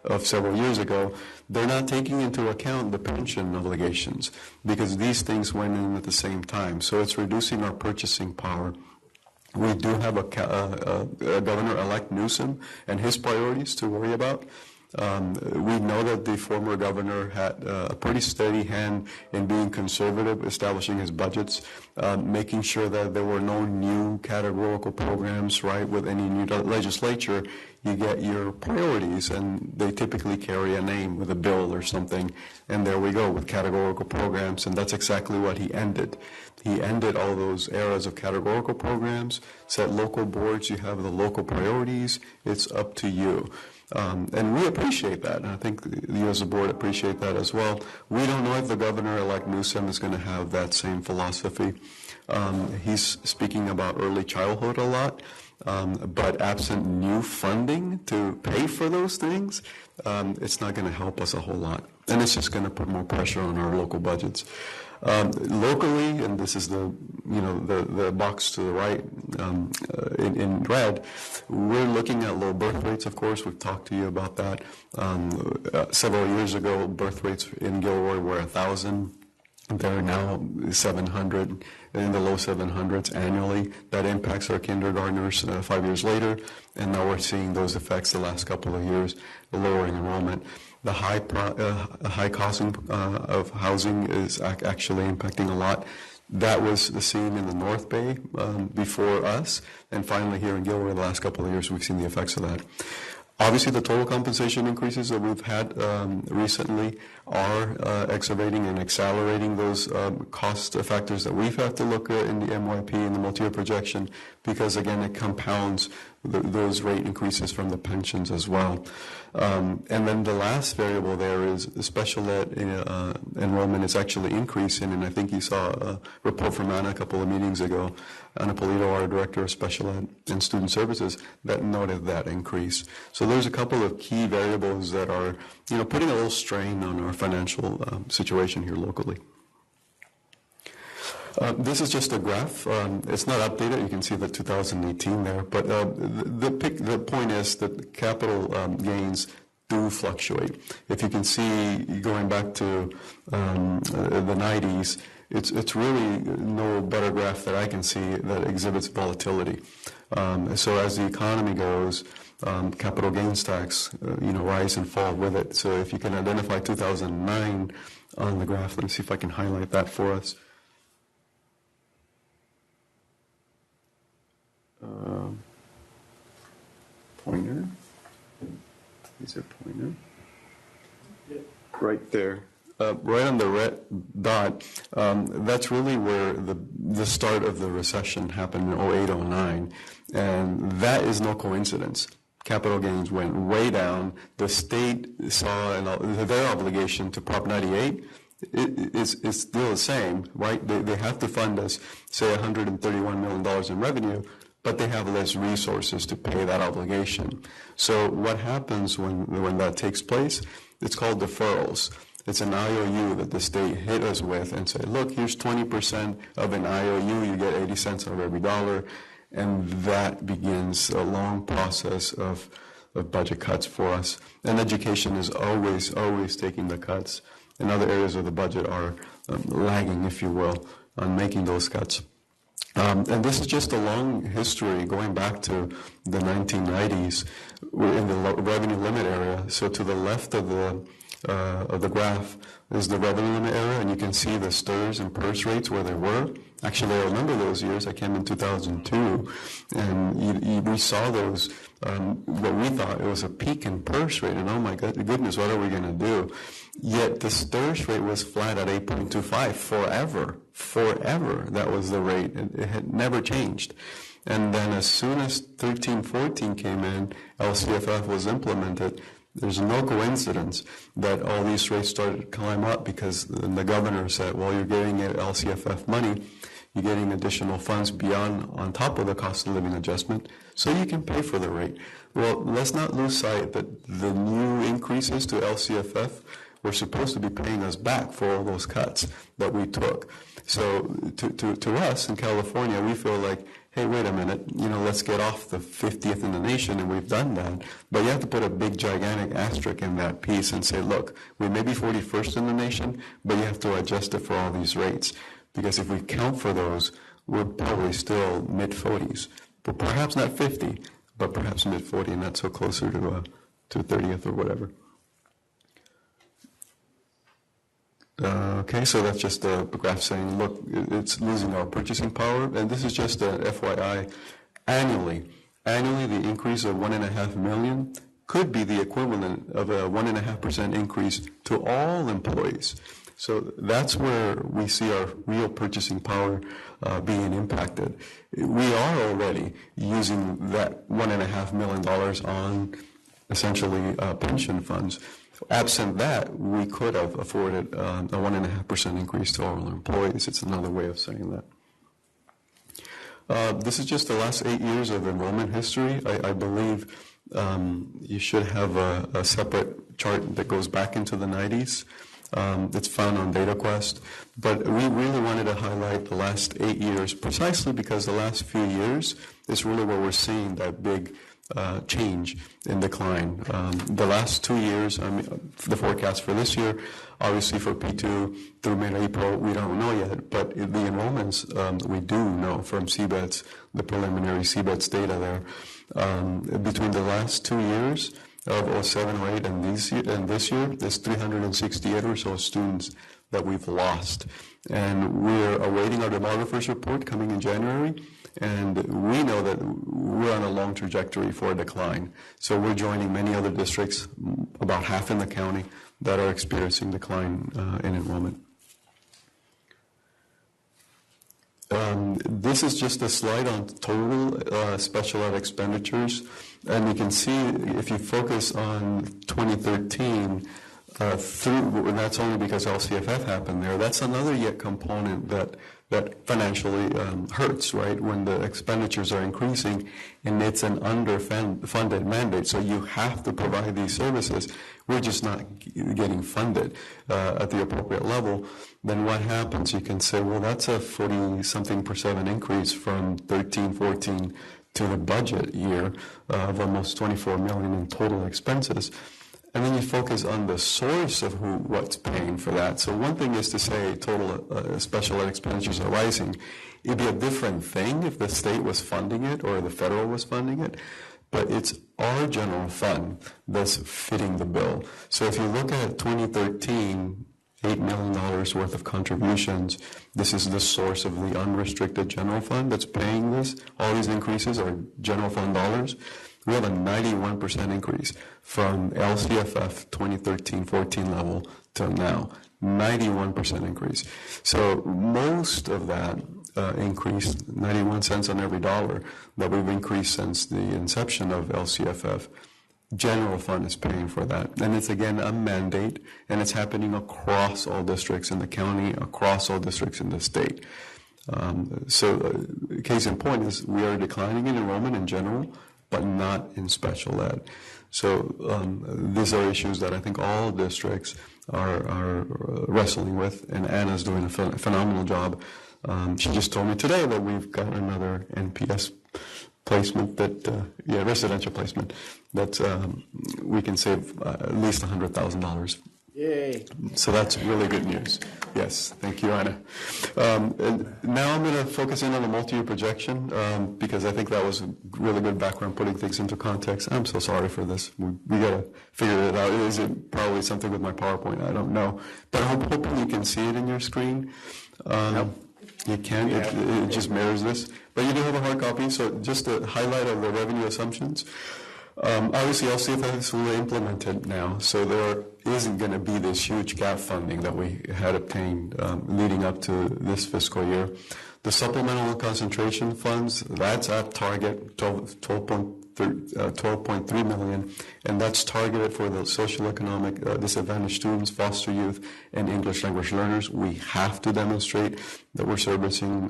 of several years ago, they're not taking into account the pension obligations, because these things went in at the same time. So it's reducing our purchasing power. We do have a Governor-elect Newsom and his priorities to worry about. We know that the former governor had a pretty steady hand in being conservative, establishing his budgets, making sure that there were no new categorical programs, right? With any new legislature, you get your priorities, and they typically carry a name with a bill or something, and there we go with categorical programs, and that's exactly what he ended. He ended all those eras of categorical programs, said local boards, you have the local priorities, it's up to you. And we appreciate that, and I think you as a board appreciate that as well. We don't know if the governor-elect Newsom is going to have that same philosophy. He's speaking about early childhood a lot, but absent new funding to pay for those things, it's not going to help us a whole lot. And it's just going to put more pressure on our local budgets. Locally, and this is the box to the right in red, we're looking at low birth rates. Of course, we've talked to you about that. Several years ago, birth rates in Gilroy were 1,000. They're now 700, in the low 700s annually. That impacts our kindergartners 5 years later, and now we're seeing those effects the last couple of years, the lowering enrollment. The high costing of housing is actually impacting a lot. That was seen in the North Bay before us, and finally here in Gilroy the last couple of years we've seen the effects of that. Obviously, the total compensation increases that we've had recently are exacerbating and accelerating those cost factors that we've had to look at in the MYP and the multi-year projection, because, again, it compounds those rate increases from the pensions as well. And then the last variable there is the special ed enrollment is actually increasing, and I think you saw a report from Anna a couple of meetings ago, Anna Polito, our Director of Special Ed and Student Services, that noted that increase. So there's a couple of key variables that are, putting a little strain on our financial situation here locally. This is just a graph. It's not updated. You can see the 2018 there. But the point is that capital gains do fluctuate. If you can see, going back to the 90s, it's really no better graph that I can see that exhibits volatility. So as the economy goes, capital gains tax, rise and fall with it. So if you can identify 2009 on the graph, let me see if I can highlight that for us. Pointer. Is there a pointer? Right there. Right on the red dot, that's really where the start of the recession happened in 08, 09. And that is no coincidence. Capital gains went way down. The state saw their obligation to Prop 98 is still the same, right? They have to fund us, say, $131 million in revenue, but they have less resources to pay that obligation. So what happens when that takes place? It's called deferrals. It's an IOU that the state hit us with and say, look, here's 20% of an IOU, you get 80 cents on every dollar, and that begins a long process of budget cuts for us. And education is always taking the cuts, and other areas of the budget are lagging, if you will, on making those cuts. And this is just a long history going back to the 1990s. We're in the revenue limit area. So to the left of the graph is the revenue limit area, and you can see the STRS and PERS rates where they were. Actually, I remember those years. I came in 2002, and we saw those, what we thought it was a peak in PERS rate, and oh my goodness, what are we going to do? Yet the STRS rate was flat at 8.25 forever. That was the rate. It had never changed. And then as soon as 13-14 came in, LCFF was implemented. There's no coincidence that all these rates started to climb up, because the governor said, well, you're getting LCFF money, you're getting additional funds on top of the cost of living adjustment, so you can pay for the rate. Well, let's not lose sight that the new increases to LCFF were supposed to be paying us back for all those cuts that we took. So to us in California, we feel like, hey, wait a minute, let's get off the 50th in the nation, and we've done that. But you have to put a big, gigantic asterisk in that piece and say, look, we may be 41st in the nation, but you have to adjust it for all these rates. Because if we count for those, we're probably still mid-40s. But perhaps not 50, but perhaps mid-40, and that's so closer to 30th or whatever. Okay, so that's just a graph saying, look, it's losing our purchasing power, and this is just a FYI. Annually, the increase of $1.5 million could be the equivalent of a 1.5% increase to all employees. So that's where we see our real purchasing power being impacted. We are already using that $1.5 million on essentially pension funds. Absent that, we could have afforded a 1.5% increase to all employees. It's another way of saying that. This is just the last 8 years of enrollment history. I believe you should have a separate chart that goes back into the 90s. It's found on DataQuest. But we really wanted to highlight the last 8 years precisely because the last few years is really where we're seeing that big change in decline. The last 2 years, the forecast for this year, obviously for P2 through mid-April, we don't know yet, but the enrollments we do know from CBETS, the preliminary CBETS data there. Between the last 2 years of 07, 08, and this year, there's 368 or so students that we've lost. And we're awaiting our demographer's report coming in January. And we know that we're on a long trajectory for a decline. So we're joining many other districts, about half in the county, that are experiencing decline in enrollment. This is just a slide on total special ed expenditures. And you can see if you focus on 2013, and that's only because LCFF happened there, that's another yet component that financially hurts, right, when the expenditures are increasing and it's an underfunded mandate. So you have to provide these services. We're just not getting funded at the appropriate level. Then what happens? You can say, well, that's a 40-something% increase from 13-14 to the budget year of almost $24 million in total expenses. And then you focus on the source of what's paying for that. So one thing is to say total special ed expenditures are rising. It'd be a different thing if the state was funding it or the federal was funding it. But it's our general fund that's fitting the bill. So if you look at 2013, $8 million worth of contributions, this is the source of the unrestricted general fund that's paying this. All these increases are general fund dollars. We have a 91% increase from LCFF 2013-14 level to now. 91% increase. So most of that increase, 91 cents on every dollar that we've increased since the inception of LCFF, general fund is paying for that. And it's, again, a mandate, and it's happening across all districts in the county, across all districts in the state. Case in point is we are declining in enrollment in general, but not in special ed. So these are issues that I think all districts are wrestling with, and Anna's doing a phenomenal job. She just told me today that we've got another NPS placement residential placement that we can save at least $100,000
Yay.
So that's really good news. Yes, thank you, Anna. And now I'm going to focus in on the multi-year projection because I think that was a really good background, putting things into context. I'm so sorry for this. We got to figure it out. Is it probably something with my PowerPoint? I don't know. But I'm hoping you can see it in your screen. You can. It just mirrors this. But you do have a hard copy, so just a highlight of the revenue assumptions. Obviously, LCFS will implement it now, so there isn't going to be this huge gap funding that we had obtained leading up to this fiscal year. The supplemental concentration funds, that's at target, 12.3 million, and that's targeted for the socioeconomic disadvantaged students, foster youth, and English language learners. We have to demonstrate that we're servicing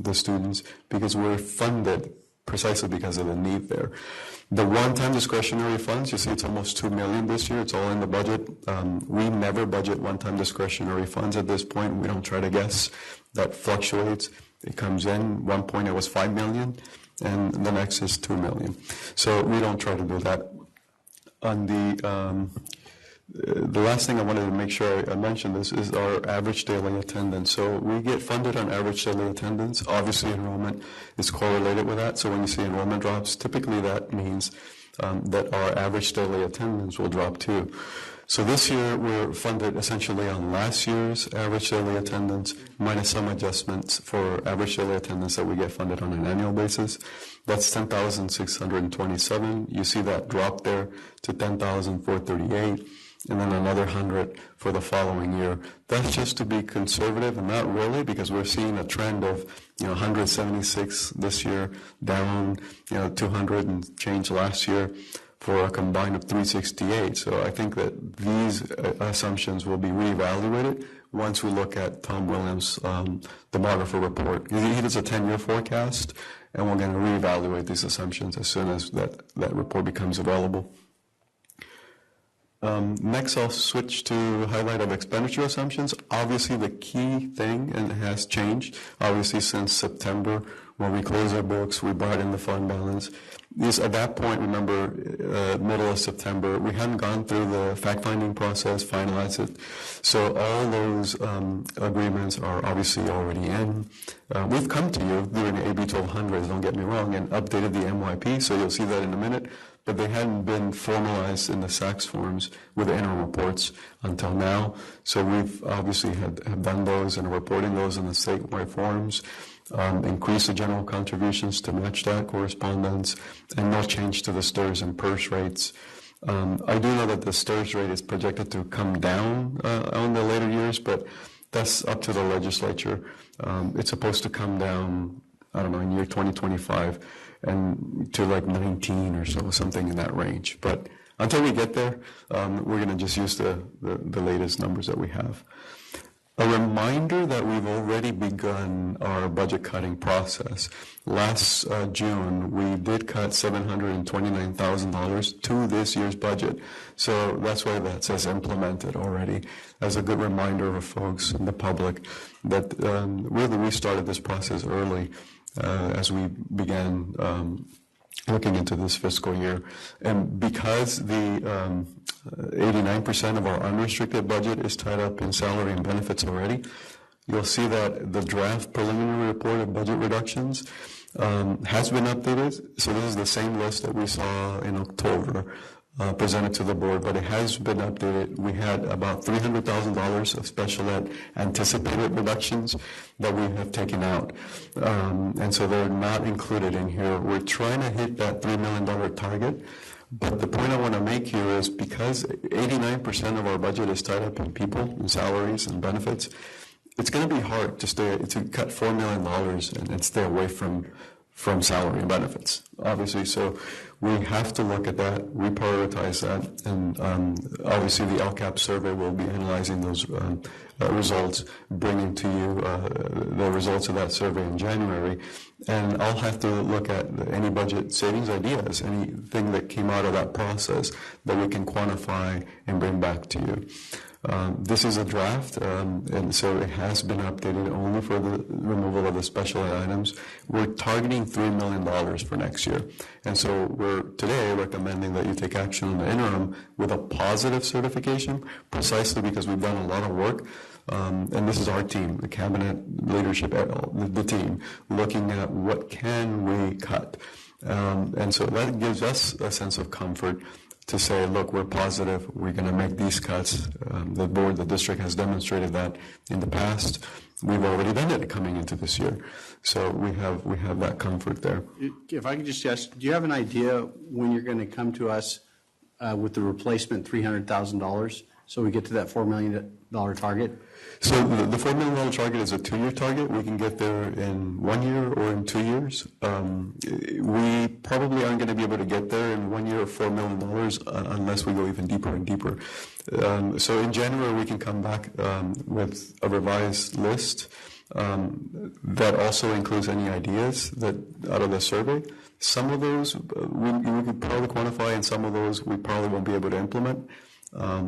the students because we're funded precisely because of the need there. The one-time discretionary funds, you see it's almost $2 million this year. It's all in the budget. We never budget one-time discretionary funds at this point. We don't try to guess. That fluctuates. It comes in. One point it was $5 million, and the next is $2 million. So we don't try to do that. On the last thing I wanted to make sure I mention this is our average daily attendance. So we get funded on average daily attendance. Obviously, enrollment is correlated with that. So when you see enrollment drops, typically that means that our average daily attendance will drop too. So this year we're funded essentially on last year's average daily attendance minus some adjustments for average daily attendance that we get funded on an annual basis. That's 10,627. You see that drop there to 10,438. And then another 100 for the following year. That's just to be conservative, and not really, because we're seeing a trend of 176 this year, down 200 and change last year, for a combined of 368. So I think that these assumptions will be reevaluated once we look at Tom Williams' demographer report. He does a 10-year forecast, and we're going to reevaluate these assumptions as soon as that report becomes available. Next, I'll switch to highlight of expenditure assumptions. Obviously, the key thing, and it has changed, obviously, since September, when we closed our books, we brought in the fund balance. At that point, remember, middle of September, we hadn't gone through the fact-finding process, finalized it. So all those agreements are obviously already in. We've come to you during the AB 1200s, don't get me wrong, and updated the MYP, so you'll see that in a minute. But they hadn't been formalized in the SACS forms with the interim reports until now. So we've obviously have done those and are reporting those in the statewide forms, increase the general contributions to match that correspondence, and no change to the STIRS and PERS rates. I do know that the STIRS rate is projected to come down on the later years, but that's up to the legislature. It's supposed to come down, I don't know, in year 2025. And to like 19 or so, something in that range. But until we get there, we're going to just use the latest numbers that we have. A reminder that we've already begun our budget cutting process. Last June, we did cut $729,000 to this year's budget. So that's why that says implemented already, as a good reminder for folks in the public that really we started this process early. As we began looking into this fiscal year. And because the 89% of our unrestricted budget is tied up in salary and benefits already, you'll see that the draft preliminary report of budget reductions has been updated. So this is the same list that we saw in October. Presented to the board, but it has been updated. We had about $300,000 of special ed anticipated reductions that we have taken out. And so they're not included in here. We're trying to hit that $3 million target. But the point I want to make here is because 89% of our budget is tied up in people and salaries and benefits, it's going to be hard to cut $4 million and stay away from salary and benefits, obviously. So we have to look at that, reprioritize that, and obviously the LCAP survey will be analyzing those results, bringing to you the results of that survey in January. And I'll have to look at any budget savings ideas, anything that came out of that process that we can quantify and bring back to you. This is a draft, and so it has been updated only for the removal of the special ed items. We're targeting $3 million for next year. And so we're today recommending that you take action on the interim with a positive certification, precisely because we've done a lot of work. And this is our team, the cabinet leadership, the team, looking at what can we cut. And so that gives us a sense of comfort to say, look, we're positive, we're going to make these cuts. The district has demonstrated that in the past. We've already done it coming into this year. So we have that comfort there.
If I could just ask, do you have an idea when you're going to come to us with the replacement $300,000 so we get to that $4 million target?
So the $4 million target is a 2-year target. We can get there in 1 year or in 2 years. We probably aren't going to be able to get there in 1 year or $4 million unless we go even deeper and deeper. So in January, we can come back with a revised list that also includes any ideas that out of the survey. Some of those we could probably quantify, and some of those we probably won't be able to implement.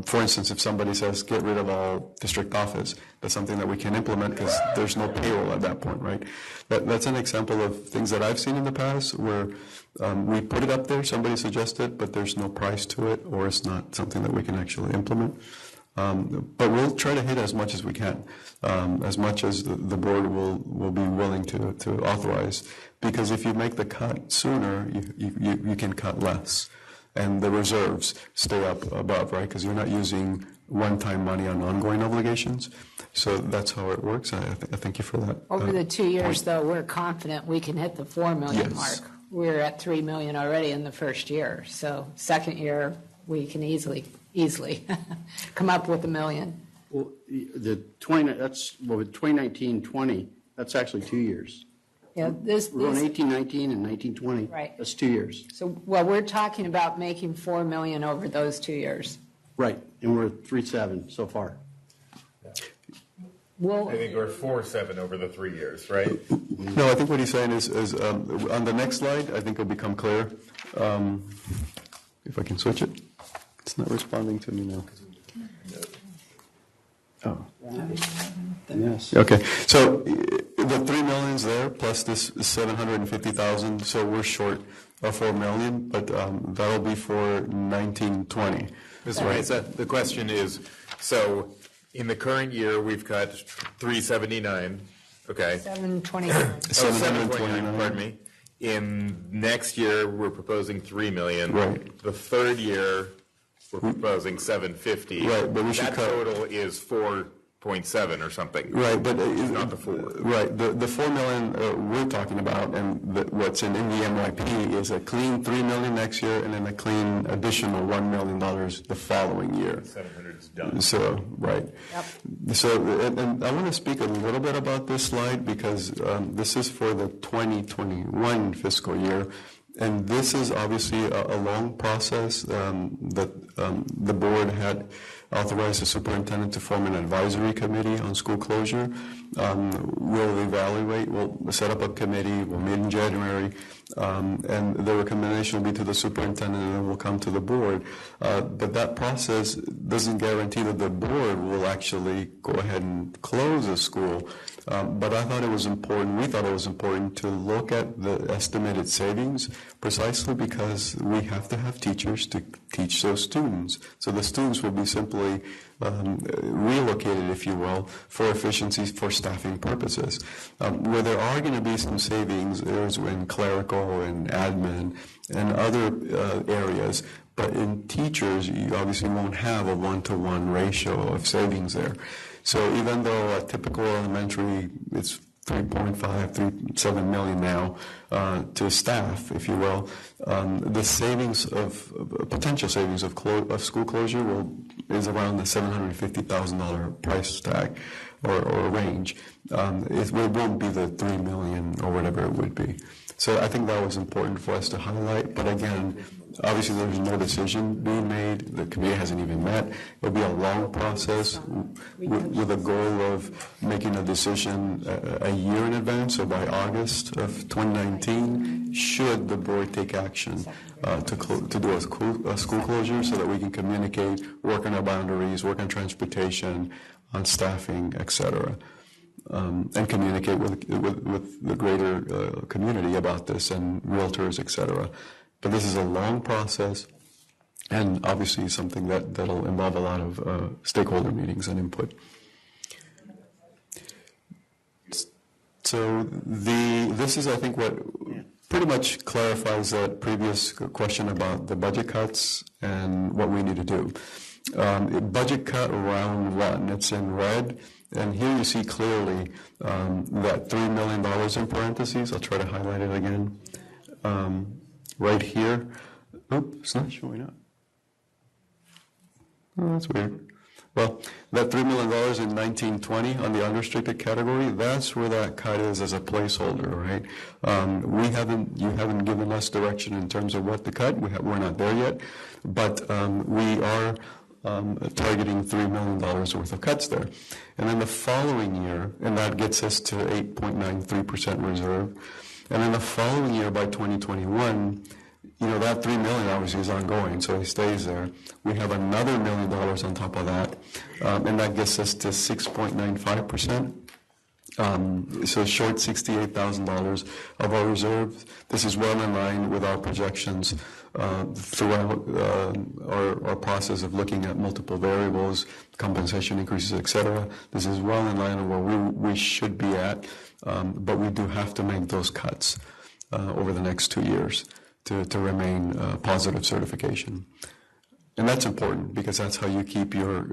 For instance, if somebody says, get rid of all district office, that's something that we can implement because there's no payroll at that point, right? That's an example of things that I've seen in the past where we put it up there, somebody suggested, but there's no price to it, or it's not something that we can actually implement. But we'll try to hit as much as we can, as much as the board will be willing to authorize. Because if you make the cut sooner, you can cut less. And the reserves stay up above, right? Because you're not using one-time money on ongoing obligations. So that's how it works. I thank you for that.
Over the 2 years, though, we're confident we can hit the $4 million mark. We're at $3 million already in the first year. So second year, we can easily come up with $1 million.
Well, with 2019-20, that's actually 2 years.
Yeah,
we're on 18-19 and 19-20.
Right.
That's 2 years.
So, well, we're talking about making $4 million over those 2 years.
Right, and we're at 3.7 so far.
Well, I think we're 4.7 over the 3 years, right?
No, I think what he's saying is on the next slide, I think it'll become clear. If I can switch it. It's not responding to me now. Oh.
Yes.
Okay. So the $3 million's there plus this $750,000. So we're short of $4 million, but that'll be for 19-20.
That's right. So the question is, so in the current year we've cut 379. Okay.
729.
729. Pardon me. In next year we're proposing $3 million.
Right.
The third year we're proposing 750.
Right, but we should
that
cut.
Total is 4.7 or something.
Right, but
not the 4.
Right, the $4 million we're talking about, and what's in the MYP is a clean $3 million next year, and then a clean additional $1 million the following year.
700 is done.
So right.
Yep.
So and I want to speak a little bit about this slide because this is for the 2021 fiscal year. And this is obviously a long process that the board had authorized the superintendent to form an advisory committee on school closure. We'll evaluate, we'll set up a committee, we'll meet in January, and the recommendation will be to the superintendent and then we'll come to the board. But that process doesn't guarantee that the board will actually go ahead and close a school. But I thought it was important, we thought it was important to look at the estimated savings precisely because we have to have teachers to teach those students. So the students will be simply relocated, if you will, for efficiencies for staffing purposes. Where there are going to be some savings, there's in clerical and admin and other areas. But in teachers, you obviously won't have a one-to-one ratio of savings there. So even though a typical elementary is 3.7 million now to staff, if you will, the savings of potential savings of school closure is around the $750,000 price tag. or a range. It won't be the $3 million or whatever it would be. So I think that was important for us to highlight. But again, obviously there's no decision being made. The committee hasn't even met. It'll be a long process with a goal of making a decision a year in advance, so by August of 2019, should the board take action to do a school closure so that we can communicate, work on our boundaries, work on transportation, on staffing, etc. And communicate with the greater community about this and realtors, etc. But this is a long process, and obviously something that'll involve a lot of stakeholder meetings and input. So this is, I think, what pretty much clarifies that previous question about the budget cuts and what we need to do. Budget cut round one, it's in red. And here you see clearly that $3 million in parentheses. I'll try to highlight it again. Right here. Oops, it's not showing up. Oh, that's weird. Well, that $3 million in 1920 on the unrestricted category, that's where that cut is as a placeholder, right? You haven't given us direction in terms of what to cut. We're not there yet. But we are targeting $3 million worth of cuts there. And then the following year, and that gets us to 8.93% reserve. And then the following year, by 2021, that $3 million obviously is ongoing, so it stays there. We have another $1 million on top of that, and that gets us to 6.95%. So short $68,000 of our reserve. This is well in line with our projections throughout our process of looking at multiple variables, compensation increases, etc. This is well in line with where we should be at, but we do have to make those cuts over the next 2 years to remain positive certification. And that's important because that's how you keep your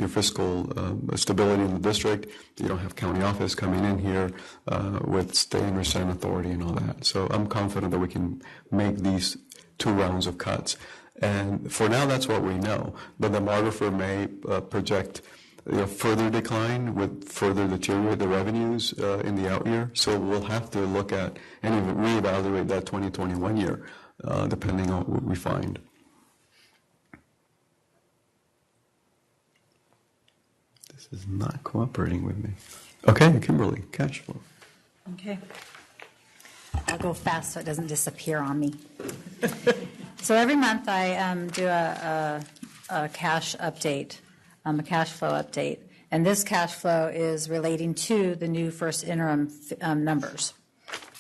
fiscal stability in the district. You don't have county office coming in here with stay and rescind authority and all that. So I'm confident that we can make these 2 rounds of cuts. And for now, that's what we know. But the demographer may project further decline with further deteriorate the revenues in the out year. So we'll have to look at and even reevaluate that 2021 year depending on what we find. This is not cooperating with me. Okay, Kimberly, cash flow.
Okay. I'll go fast so it doesn't disappear on me. So every month I do a cash update, a cash flow update. And this cash flow is relating to the new first interim numbers.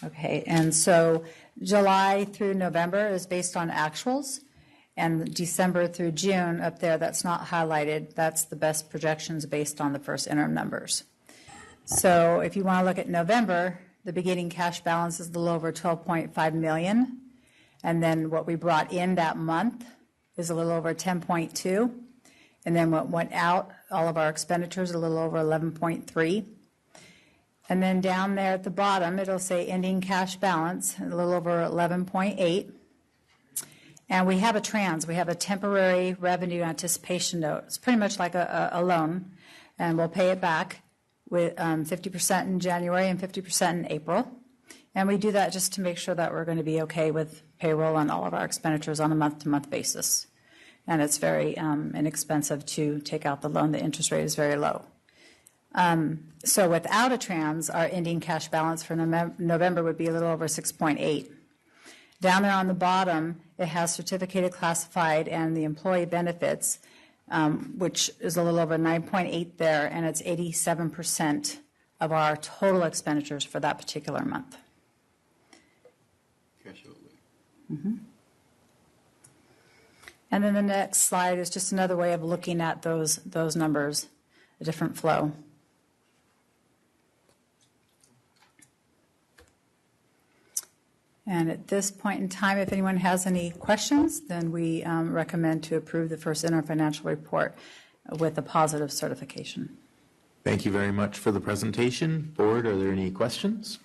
Okay, and so July through November is based on actuals. And December through June up there, that's not highlighted. That's the best projections based on the first interim numbers. So if you want to look at November, the beginning cash balance is a little over $12.5 million. And then what we brought in that month is a little over 10.2. And then what went out, all of our expenditures, a little over 11.3. And then down there at the bottom, it'll say ending cash balance, a little over 11.8. And we have we have a temporary revenue anticipation note. It's pretty much like a loan, and we'll pay it back with 50% in January and 50% in April. And we do that just to make sure that we're going to be okay with payroll and all of our expenditures on a month-to-month basis. And it's very inexpensive to take out the loan. The interest rate is very low. So without a trans, our ending cash balance for November would be a little over 6.8. Down there on the bottom, it has certificated classified and the employee benefits, which is a little over 9.8 there, and it's 87% of our total expenditures for that particular month. Mm-hmm. And then the next slide is just another way of looking at those numbers, a different flow. And at this point in time, if anyone has any questions, then we recommend to approve the first interim financial report with a positive certification.
Thank you very much for the presentation. Board, are there any questions?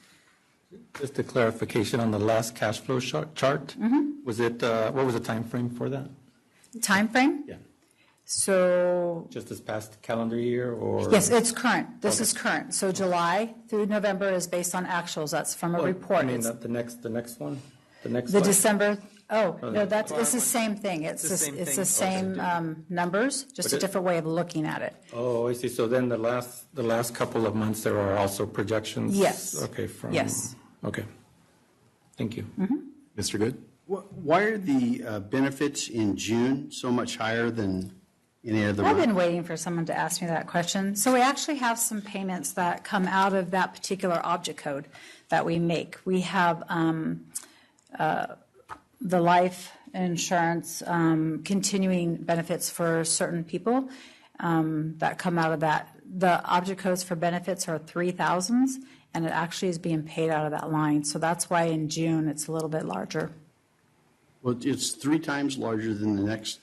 Just a clarification on the last cash flow chart.
Mm-hmm.
Was it what was the time frame for that?
Time frame?
Yeah.
So,
Just this past calendar year, or?
yes, it's current. This is current. So July through November is based on actuals. That's from a
Well,
report.
I mean,
It's
the next one? The next
the
slide?
December,
Oh,
no, it's the same thing. It's the same numbers, just a different way of looking at it.
Oh, I see. So then the last couple of months, there are also projections?
Yes.
Okay,
Yes.
Okay. Thank you.
Mr. Good?
Why are the benefits in June so much higher than any other
I've
month?
been waiting for someone to ask me that question. So we actually have some payments that come out of that particular object code that we make. We have the life insurance continuing benefits for certain people that come out of that. The object codes for benefits are 3,000s, and it actually is being paid out of that line. So that's why in June it's a little bit larger.
Well, it's 3 times larger than the next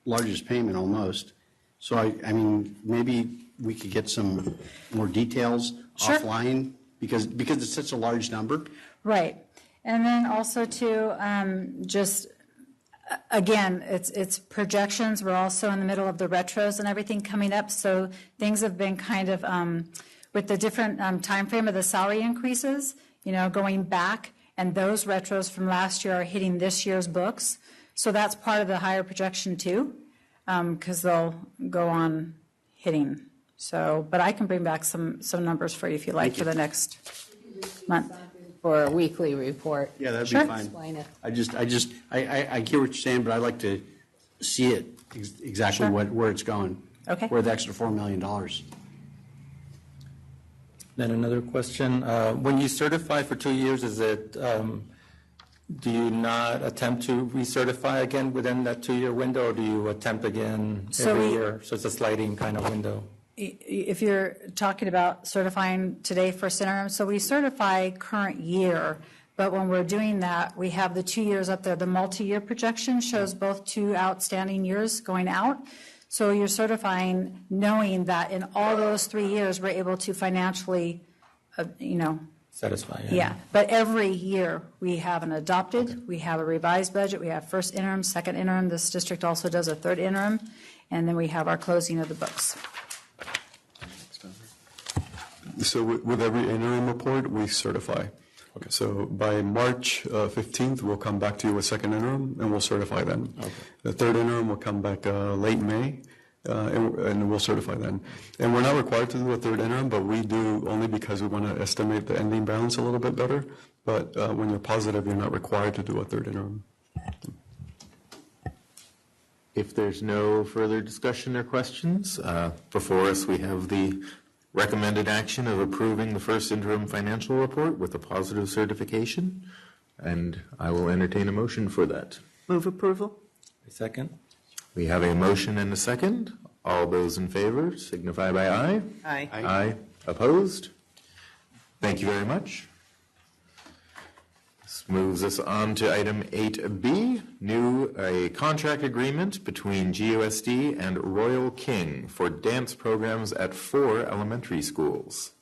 largest payment almost. So I mean, maybe we could get some more details offline because it's such a large number.
Right. And then also too, just, again, it's projections. We're also in the middle of the retros and everything coming up. So things have been kind of, with the different time frame of the salary increases, going back, and those retros from last year are hitting this year's books. So that's part of the higher projection too, because they'll go on hitting. So, but I can bring back some numbers for you if you like for the next month.
For a weekly report.
Yeah, that'd
Sure.
be fine.
Explain it.
I get what you're saying, but I'd like to see it exactly where it's going.
Okay.
Where the extra $4 million.
Then another question. When you certify for 2 years, is it, do you not attempt to recertify again within that 2-year window, or do you attempt again every year? So it's a sliding kind of window.
If you're talking about certifying today for interim, so we certify current year, but when we're doing that, we have the 2 years up there. The multi-year projection shows both 2 outstanding years going out. So you're certifying knowing that in all those 3 years, we're able to financially,
Satisfy,
yeah. But every year, we have an adopted, we have a revised budget, we have first interim, second interim. This district also does a third interim, and then we have our closing of the books.
So with every interim report, we certify. Okay. So by March 15th, we'll come back to you with second interim, and we'll certify then. Okay. The third interim will come back late May, and we'll certify then. And we're not required to do a third interim, but we do only because we want to estimate the ending balance a little bit better. But when you're positive, you're not required to do a third interim.
If there's no further discussion or questions, before us we have the recommended action of approving the first interim financial report with a positive certification, and I will entertain a motion for that.
Move approval.
A second.
We have a motion and a second. All those in favor signify by aye.
Aye.
Aye. Opposed? Thank you very much. This moves us on to item 8B, a contract agreement between GUSD and Royal King for dance programs at 4 elementary schools.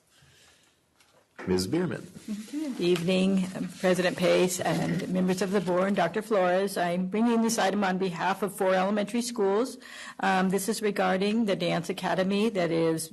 Ms. Bierman.
Good evening, President Pace and members of the board, Dr. Flores. I'm bringing this item on behalf of 4 elementary schools. This is regarding the dance academy that is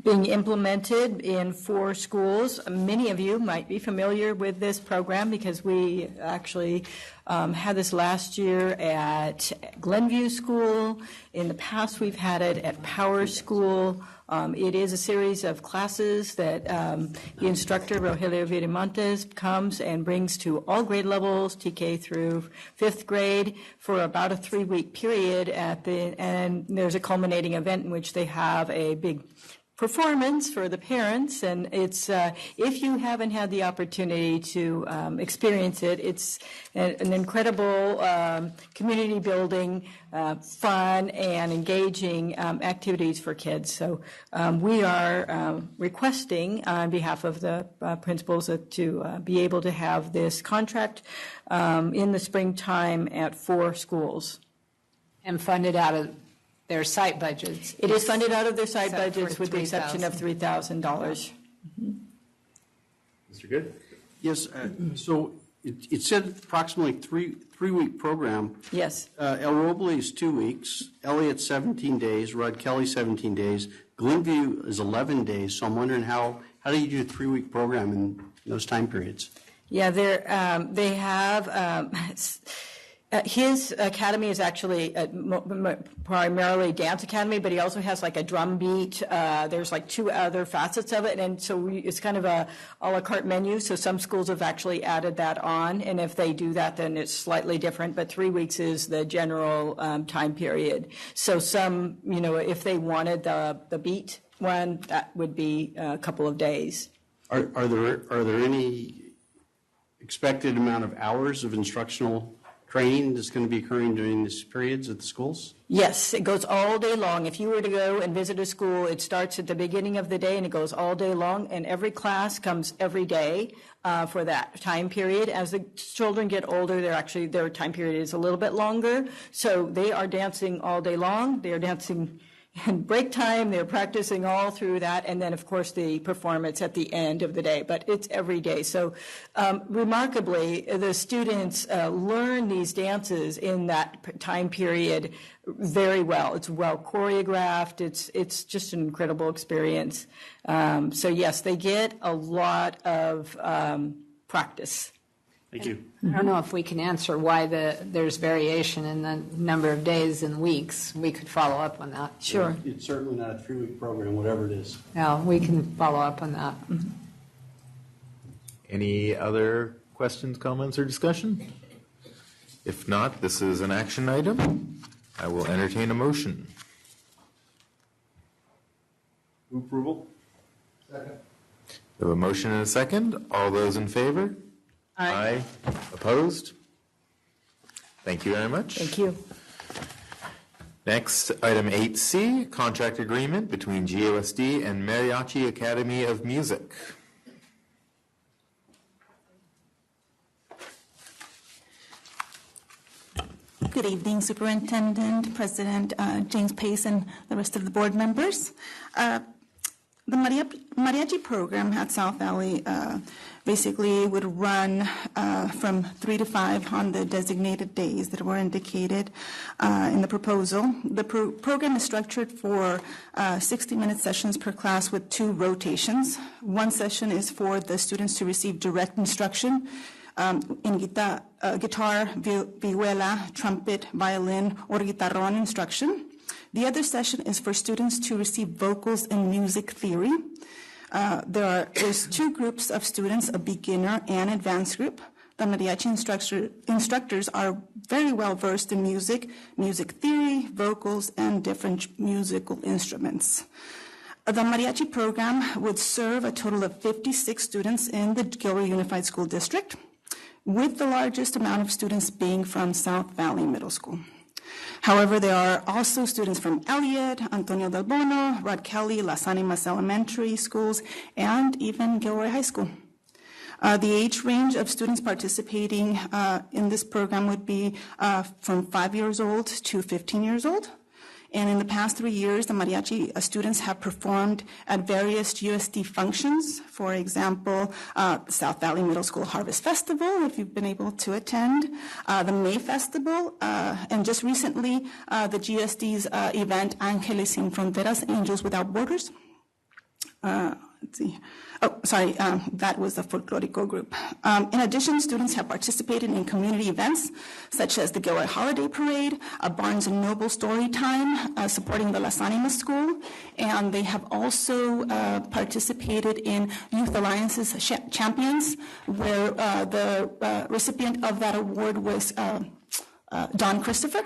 being implemented in 4 schools. Many of you might be familiar with this program because we actually had this last year at Glenview School. In the past, we've had it at Power School. It is a series of classes that the instructor, Rogelio Viramontes, comes and brings to all grade levels, TK through 5th grade, for about a 3-week period and there's a culminating event in which they have a big performance for the parents, and it's if you haven't had the opportunity to experience it, it's an incredible community building, fun and engaging activities for kids. So we are requesting on behalf of the principals to be able to have this contract in the springtime at 4 schools.
And funded out of their site budgets.
It is funded out of their site
Except
budgets
for
with the exception of $3,000.
Mr. Good?
Yes, so it said approximately three-week program.
Yes.
El Roble is 2 weeks, Elliott 17 days, Rudd Kelly 17 days, Glenview is 11 days. So I'm wondering how do you do a 3-week program in those time periods?
Yeah, they have. His academy is actually primarily dance academy, but he also has like a drum beat. There's like 2 other facets of it, and so it's kind of a la carte menu. So some schools have actually added that on, and if they do that, then it's slightly different. But 3 weeks is the general time period. So some, if they wanted the beat one, that would be a couple of days.
Are there any expected amount of hours of instructional training that's going to be occurring during these periods at the schools?
Yes, it goes all day long. If you were to go and visit a school, it starts at the beginning of the day and it goes all day long, and every class comes every day for that time period. As the children get older, their time period is a little bit longer, so they are dancing all day long. They are dancing and break time, they're practicing all through that, and then of course the performance at the end of the day, but it's every day. So remarkably, the students learn these dances in that time period very well. It's well choreographed, it's just an incredible experience. So yes, they get a lot of practice.
Thank you.
I don't know if we can answer why there's variation in the number of days and weeks. We could follow up on that.
Sure.
It's certainly not a 3-week program, whatever it is.
Yeah, we can follow up on that.
Any other questions, comments, or discussion? If not, this is an action item. I will entertain a motion.
Move approval.
Second. We have a motion and a second. All those in favor? Aye. Opposed? Thank you very much.
Thank you.
Next, item 8C, contract agreement between GUSD and Mariachi Academy of Music.
Good evening, Superintendent, President James Pace, and the rest of the board members. The mariachi program at South Valley basically would run from 3 to 5 on the designated days that were indicated in the proposal. The program is structured for 60-minute sessions per class with 2 rotations. One session is for the students to receive direct instruction in guitar, vihuela, trumpet, violin, or guitarrón instruction. The other session is for students to receive vocals and music theory. There's 2 groups of students, a beginner and advanced group. The mariachi instructors are very well versed in music theory, vocals, and different musical instruments. The mariachi program would serve a total of 56 students in the Gilroy Unified School District, with the largest amount of students being from South Valley Middle School. However, there are also students from Elliott, Antonio Del Bono, Rudd Kelly, Las Animas Elementary Schools, and even Gilroy High School. The age range of students participating in this program would be from 5 years old to 15 years old. And in the past 3 years, the mariachi students have performed at various GUSD functions. For example, South Valley Middle School Harvest Festival, if you've been able to attend, the May Festival, and just recently, the GUSD's event, Ángeles Sin Fronteras, Angels Without Borders. Let's see. That was the Folklorico group. In addition, students have participated in community events such as the Gilroy Holiday Parade, a Barnes & Noble Story Time, supporting the Las Animas School, and they have also participated in Youth Alliance's Champions, where the recipient of that award was Don Christopher.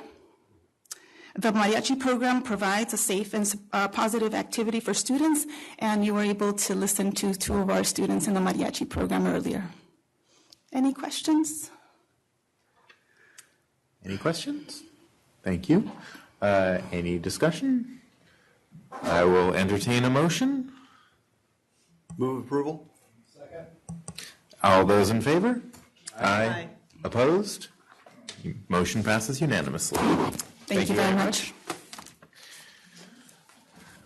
The mariachi program provides a safe and positive activity for students, and you were able to listen to 2 of our students in the mariachi program earlier. Any questions?
Any questions? Thank you. Any discussion? I will entertain a motion.
Move approval.
Second. All those in favor? Aye. Opposed? Motion passes unanimously.
Thank you very much.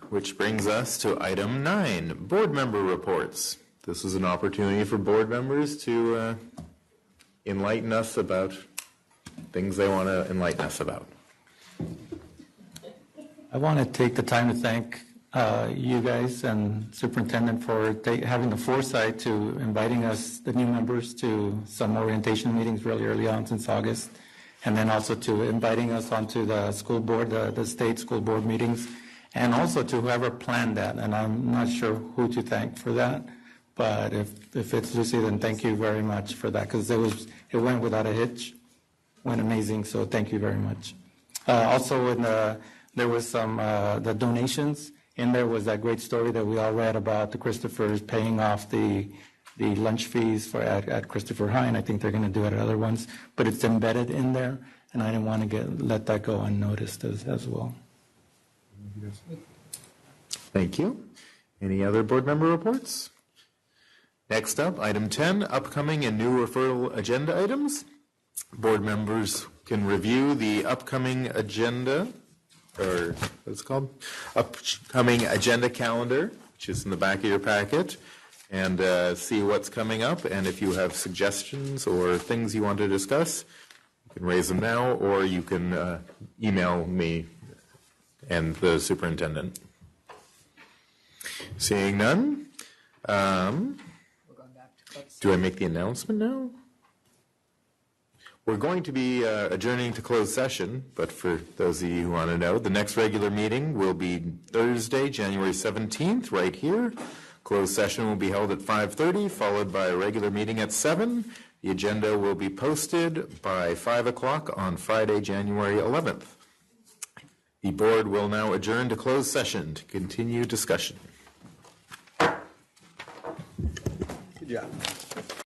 Which brings us to item 9, board member reports. This is an opportunity for board members to enlighten us about things they want to enlighten us about.
I want to take the time to thank you guys and Superintendent for having the foresight to inviting us, the new members, to some orientation meetings really early on since August, and then also to inviting us onto the school board, the state school board meetings, and also to whoever planned that. And I'm not sure who to thank for that, but if it's Lucy, then thank you very much for that, because it went without a hitch, went amazing. So thank you very much. Also, there was some the donations. In there was that great story that we all read about the Christophers paying off the lunch fees at Christopher High, and I think they're going to do it at other ones. But it's embedded in there, and I didn't want to let that go unnoticed as well.
Thank you. Any other board member reports? Next up, item 10, upcoming and new referral agenda items. Board members can review the upcoming agenda, or what's it called? Upcoming agenda calendar, which is in the back of your packet, and see what's coming up. And if you have suggestions or things you want to discuss, you can raise them now, or you can email me and the superintendent. Seeing none, do I make the announcement now? We're going to be adjourning to closed session, but for those of you who want to know, the next regular meeting will be Thursday, January 17th, right here. Closed session will be held at 5:30, followed by a regular meeting at 7. The agenda will be posted by 5 o'clock on Friday, January 11th. The board will now adjourn to closed session to continue discussion.
Good job.